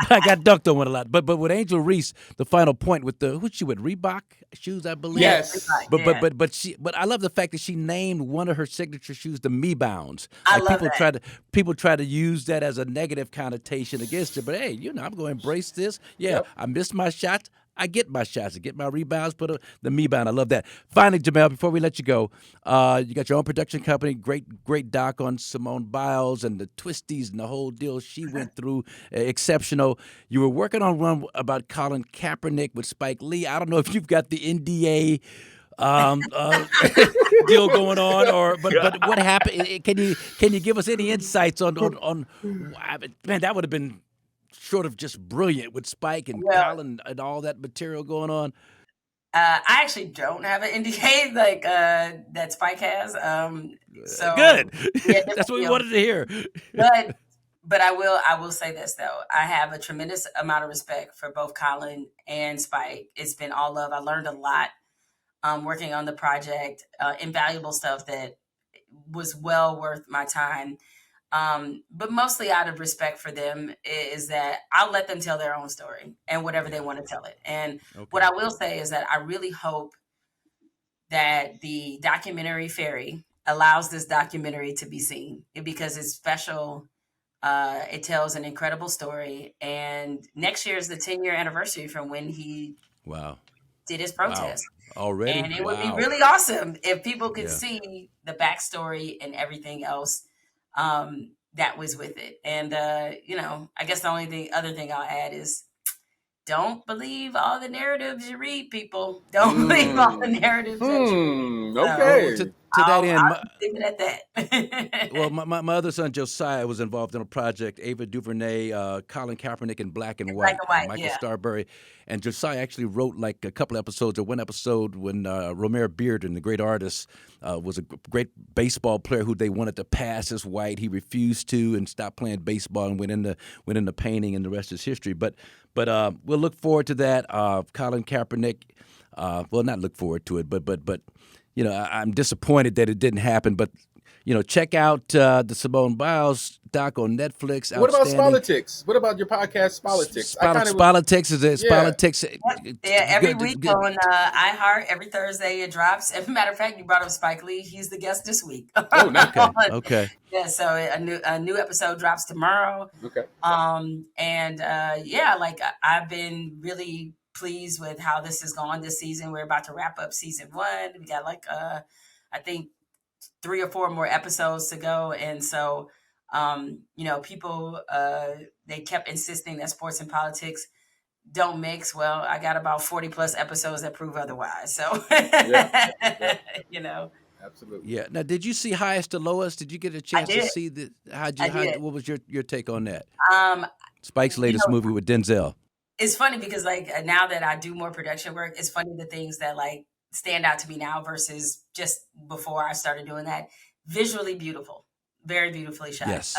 I got dunked on one a lot. But with Angel Reese, the final point with who's she with? Reebok shoes, I believe. Yes. But I love the fact that she named one of her signature shoes the Me Bounds. I love that. People try to use that as a negative connotation against her. But hey, I'm going to embrace this. Yeah, Yep. I missed my shots. I get my shots. I get my rebounds. But the Me Bound, I love that. Finally, Jemele, before we let you go, you got your own production company. Great doc on Simone Biles and the twisties and the whole deal she went through. Exceptional. You were working on one about Colin Kaepernick with Spike Lee. I don't know if you've got the NDA deal going on, but what happened? Can you give us any insights on man? That would have been sort of just brilliant with Spike and Colin and all that material going on. I actually don't have an NDA like that Spike has. So good. Yeah, That's what we wanted to hear. But I will say this though. I have a tremendous amount of respect for both Colin and Spike. It's been all love. I learned a lot working on the project, invaluable stuff that was well worth my time. But mostly out of respect for them is that I'll let them tell their own story and whatever they want to tell it. And what I will say is that I really hope that the documentary Fairy allows this documentary to be seen because it's special. It tells an incredible story. And next year is the 10-year anniversary from when he did his protest. Wow. Already? And it would be really awesome if people could see the backstory and everything else that was with it. And, I guess the other thing I'll add is don't believe all the narratives you read, people. Don't believe all the narratives that you read. Okay. To that end, I'll leave it at that. well, my other son Josiah was involved in a project. Ava DuVernay, Colin Kaepernick in Black and White, Michael Starbury, and Josiah actually wrote like a couple episodes or one episode when Romare Bearden, the great artist, was a great baseball player who they wanted to pass as white. He refused to and stopped playing baseball and went into painting, and the rest is history. But we'll look forward to that. Colin Kaepernick. Not look forward to it, but. I'm disappointed that it didn't happen, but, check out the Simone Biles doc on Netflix. What about Politics? What about your podcast, Politics? Politics is it? Politics. Yeah, every week on iHeart, every Thursday it drops. As a matter of fact, you brought up Spike Lee. He's the guest this week. Oh, nice. Okay. Yeah, so a new episode drops tomorrow. Okay. I've been really pleased with how this has gone this season. We're about to wrap up season 1. We got I think 3 or 4 more episodes to go. And so, people, they kept insisting that sports and politics don't mix. Well, I got about 40 plus episodes that prove otherwise. So, Absolutely. Yeah. Now, did you see Highest to Lowest? Did you get a chance to see the? What was your take on that? Spike's latest movie with Denzel. It's funny because now that I do more production work, it's funny the things that stand out to me now versus just before I started doing that. Visually beautiful, very beautifully shot. Yes.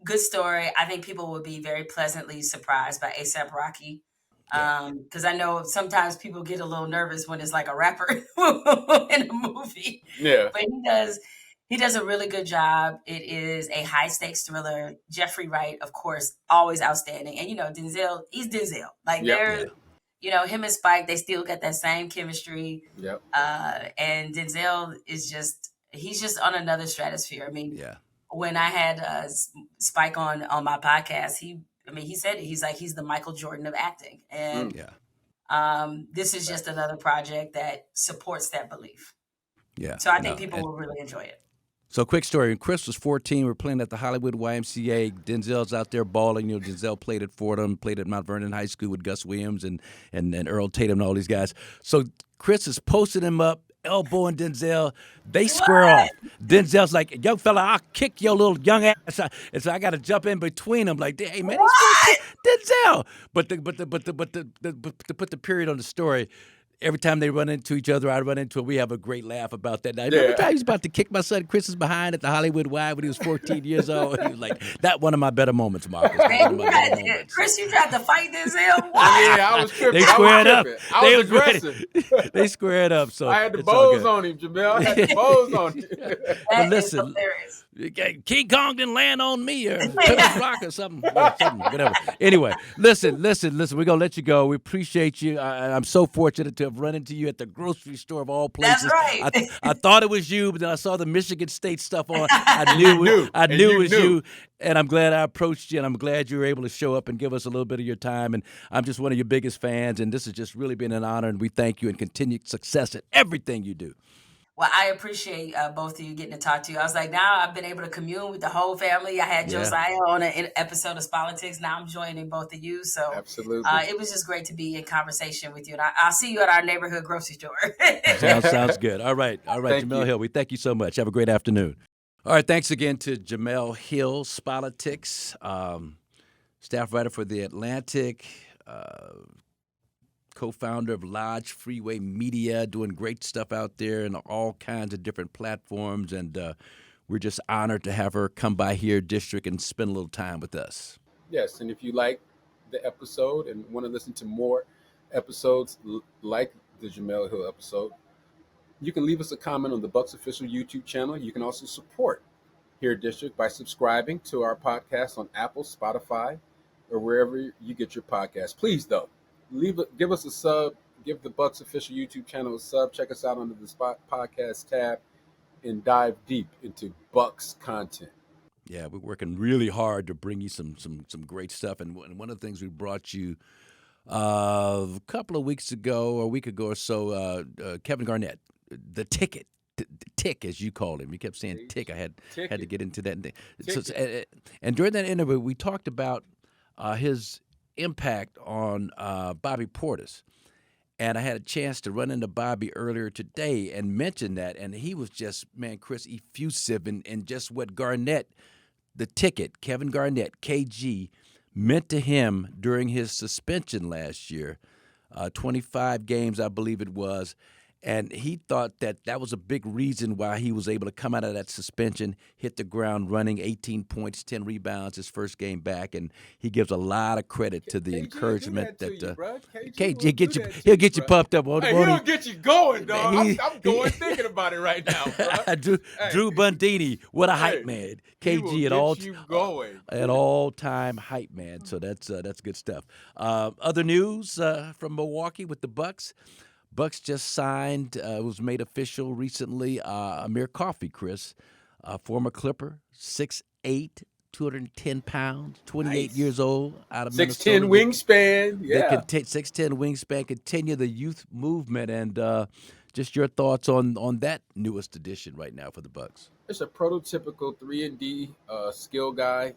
Good story. I think people will be very pleasantly surprised by A$AP Rocky. Because I know sometimes people get a little nervous when it's like a rapper in a movie. Yeah. But he does a really good job. It is a high stakes thriller. Jeffrey Wright, of course, always outstanding. And Denzel, he's Denzel. Him and Spike, they still got that same chemistry. Yep. And Denzel is he's just on another stratosphere. I mean, when I had Spike on my podcast, he said it. He's the Michael Jordan of acting. And this is just another project that supports that belief. Yeah. So I think people will really enjoy it. So quick story. When Chris was 14, we're playing at the Hollywood YMCA. Denzel's out there balling. Denzel played at Fordham, played at Mount Vernon High School with Gus Williams and Earl Tatum and all these guys. So Chris is posting him up, elbowing Denzel. They square off. Denzel's like, young fella, I'll kick your little young ass. And so I got to jump in between them like, hey, man, Denzel. But to put the period on the story, every time they run into each other, I run into it. We have a great laugh about that. Now, every time he was about to kick my son Chris's behind at the Hollywood Y when he was 14 years old, he was like, "That one of my better moments, Marcus." Man, Chris, you tried to fight this him. What? Yeah, I was tripping. They squared up. I was aggressive. They squared up. So I had the it's all bows good. on him, Jamel. I had the bows on him. But listen, King Kong didn't land on me or Plymouth Rock or something, whatever. Anyway, listen. We're gonna let you go. We appreciate you. I'm so fortunate to have run into you at the grocery store of all places. That's right. I thought it was you, but then I saw the Michigan State stuff on. I knew it was you. And I'm glad I approached you, and I'm glad you were able to show up and give us a little bit of your time. And I'm just one of your biggest fans, and this has just really been an honor. And we thank you and continued success at everything you do. Well, I appreciate both of you getting to talk to you. I was like, now I've been able to commune with the whole family. I had Josiah on an episode of Politics. Now I'm joining both of you. So absolutely, it was just great to be in conversation with you. And I'll see you at our neighborhood grocery store. Sounds good. All right, Jemele Hill. We thank you so much. Have a great afternoon. All right, thanks again to Jemele Hill, Politics, staff writer for The Atlantic, co-founder of Lodge Freeway Media, doing great stuff out there in all kinds of different platforms. And we're just honored to have her come by here, District, and spend a little time with us. Yes, and if you like the episode and want to listen to more episodes like the Jemele Hill episode, you can leave us a comment on the Bucks official YouTube channel. You can also support Here District by subscribing to our podcast on Apple, Spotify, or wherever you get your podcast. Please, though, give us a sub, give the Bucks official YouTube channel a sub, check us out under the podcast tab, and dive deep into Bucks content. Yeah, we're working really hard to bring you some great stuff. And one of the things we brought you a couple of weeks ago, or a week ago or so, Kevin Garnett, the Ticket. Tick, as you called him. You kept saying Tick. I had to get into that. And during that interview, we talked about his impact on Bobby Portis. And I had a chance to run into Bobby earlier today and mention that. And he was just, man, Chris, effusive in just what Garnett, the Ticket, Kevin Garnett, KG, meant to him during his suspension last year. 25 games, I believe it was. And he thought that was a big reason why he was able to come out of that suspension, hit the ground running, 18 points, 10 rebounds his first game back. And he gives a lot of credit to the encouragement that KG he'll get you pumped up. He'll get you going, dog. I'm going thinking about it right now, bro. Drew Bundini, what a hype man. KG at all time hype man. So that's good stuff. Other news from Milwaukee with the Bucks. Bucks just signed, it was made official recently, Amir Coffey, Chris, former Clipper, 6'8", 210 pounds, 28 years old, out of Minnesota. 6'10" wingspan, yeah. 6'10" wingspan, continue the youth movement, and just your thoughts on that newest addition right now for the Bucks. It's a prototypical 3-and-D skill guy,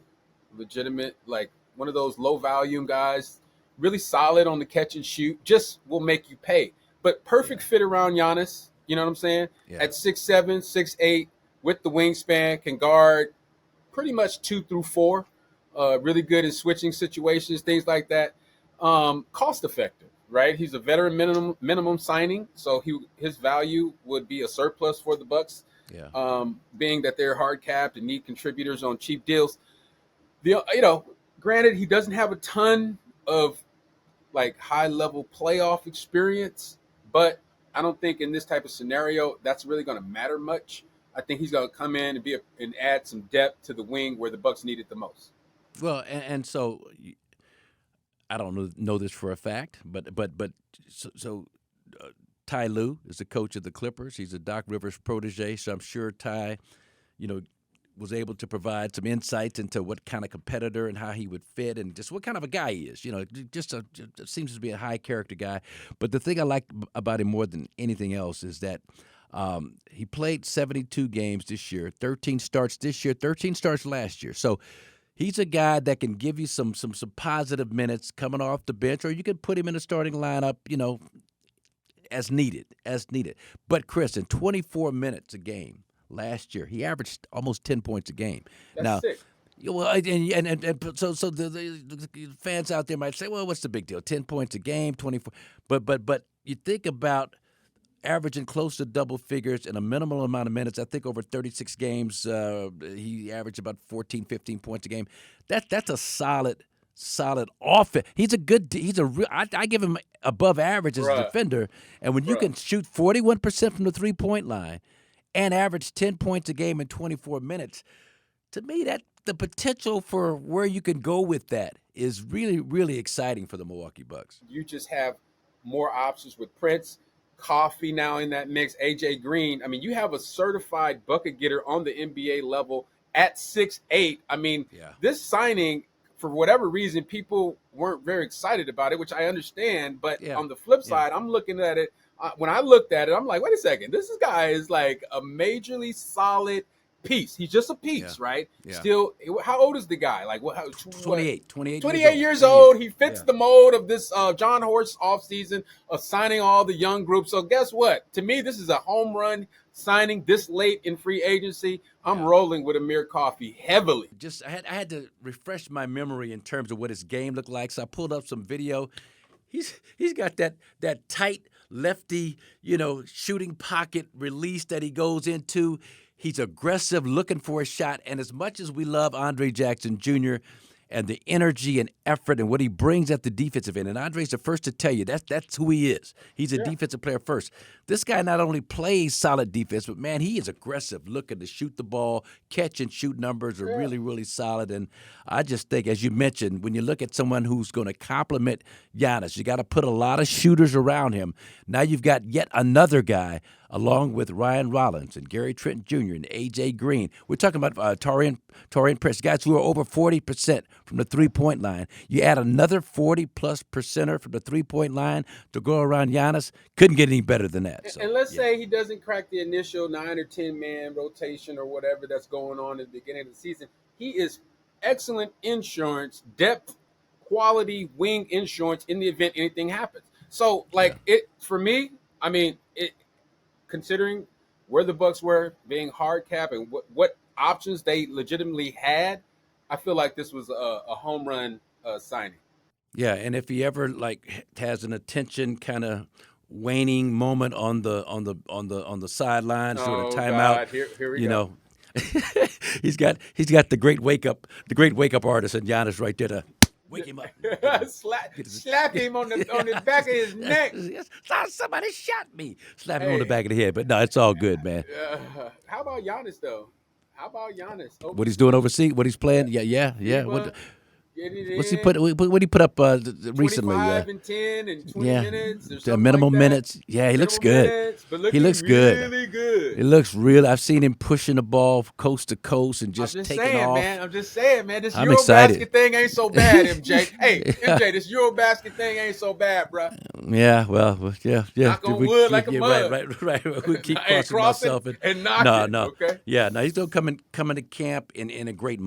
legitimate, like one of those low-volume guys, really solid on the catch and shoot, just will make you pay. But perfect fit around Giannis, you know what I'm saying? Yeah. At 6'7", 6'8", with the wingspan, can guard pretty much 2 through 4. Really good in switching situations, things like that. Cost effective, right? He's a veteran minimum signing, so his value would be a surplus for the Bucks. Yeah. Being that they're hard capped and need contributors on cheap deals. Granted, he doesn't have a ton of like high level playoff experience. But I don't think in this type of scenario that's really going to matter much. I think he's going to come in and add some depth to the wing where the Bucks need it the most. Well, and so I don't know this for a fact, but Ty Lue is the coach of the Clippers. He's a Doc Rivers protege, so I'm sure Ty, was able to provide some insights into what kind of competitor and how he would fit and just what kind of a guy he is. Just seems to be a high character guy. But the thing I like about him more than anything else is that he played 72 games this year, 13 starts this year, 13 starts last year. So he's a guy that can give you some positive minutes coming off the bench, or you could put him in a starting lineup, as needed. But Chris, in 24 minutes a game, last year, he averaged almost 10 points a game. That's sick. Well, and so the fans out there might say, well, what's the big deal? 10 points a game, 24. But you think about averaging close to double figures in a minimal amount of minutes. I think over 36 games, he averaged about 14, 15 points a game. That's a solid offense. I give him above average as a defender. And when you can shoot 41% from the 3-point line and average 10 points a game in 24 minutes, to me, that the potential for where you can go with that is really, really exciting for the Milwaukee Bucks. You just have more options with Prince, Coffey now in that mix, AJ Green. I mean, you have a certified bucket getter on the NBA level at 6'8". I mean, this signing, for whatever reason, people weren't very excited about it, which I understand. But on the flip side, I'm looking at it. When I looked at it, I'm like, wait a second. This guy is like a majorly solid piece. He's just a piece, right? Yeah. Still, how old is the guy? Like what? 28 years old. He fits the mold of this John Horst offseason of signing all the young groups. So guess what? To me, this is a home run signing this late in free agency. I'm rolling with Amir Coffey heavily. I had to refresh my memory in terms of what his game looked like. So I pulled up some video. He's got that tight lefty, shooting pocket release that he goes into. He's aggressive, looking for a shot. And as much as we love Andre Jackson Jr. and the energy and effort and what he brings at the defensive end, and Andre's the first to tell you that's who he is. He's a defensive player first. This guy not only plays solid defense, but, man, he is aggressive, looking to shoot the ball. Catch and shoot numbers are really, really solid. And I just think, as you mentioned, when you look at someone who's going to complement Giannis, you got to put a lot of shooters around him. Now you've got yet another guy along with Ryan Rollins and Gary Trent Jr. and A.J. Green. We're talking about Taurean Prince, guys who are over 40% from the three-point line. You add another 40-plus percenter from the three-point line to go around Giannis. Couldn't get any better than that. So, and let's say he doesn't crack the initial 9 or 10-man rotation or whatever that's going on at the beginning of the season. He is excellent insurance, depth, quality wing insurance in the event anything happens. So, for me, I mean, considering where the Bucks were, being hard cap, and what options they legitimately had, I feel like this was a home run signing. Yeah, and if he ever has an attention kind of waning moment on the sidelines or a timeout, here we go. he's got the great wake up artist and Giannis right there to wake him up. Slap him on the back of his neck. Somebody shot me. Slap him on the back of the head. But no, it's all good, man. How about Giannis though? What he's doing overseas? What he's playing? Yeah. What's he put? What he put up recently? 25 and 10 and 20 minutes. The minimal minutes. Yeah, he looks good. He looks good. Really good. It looks real. I've seen him pushing the ball coast to coast and just taking off. I'm just saying, man. This Eurobasket thing ain't so bad, MJ. Hey, MJ, this Eurobasket thing ain't so bad, bro. Yeah, well, yeah. Knock on wood like a mug. Right. We keep crossing myself and knocking. No. Okay. Yeah, no. He's gonna come into camp in a great,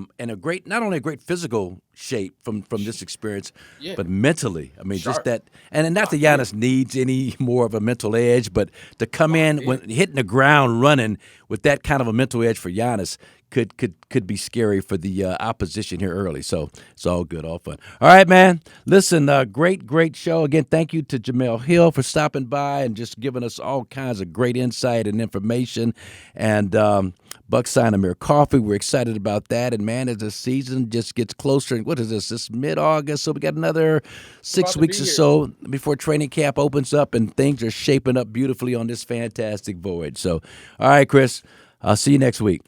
not only a great physical shape from this experience, but mentally. I mean, Sharp. just that, and not that Giannis needs any more of a mental edge, but to come in when hitting the ground running with that kind of a mental edge for Giannis could be scary for the opposition here early. So it's all good, all fun. All right, man. Listen, great show. Again, thank you to Jemele Hill for stopping by and just giving us all kinds of great insight and information. And Bucks sign Amir Coffey. We're excited about that. And, man, as the season just gets closer, what is this? This mid-August, so we got another 6 weeks or so before training camp opens up, and things are shaping up beautifully on this fantastic voyage. So, all right, Chris, I'll see you next week.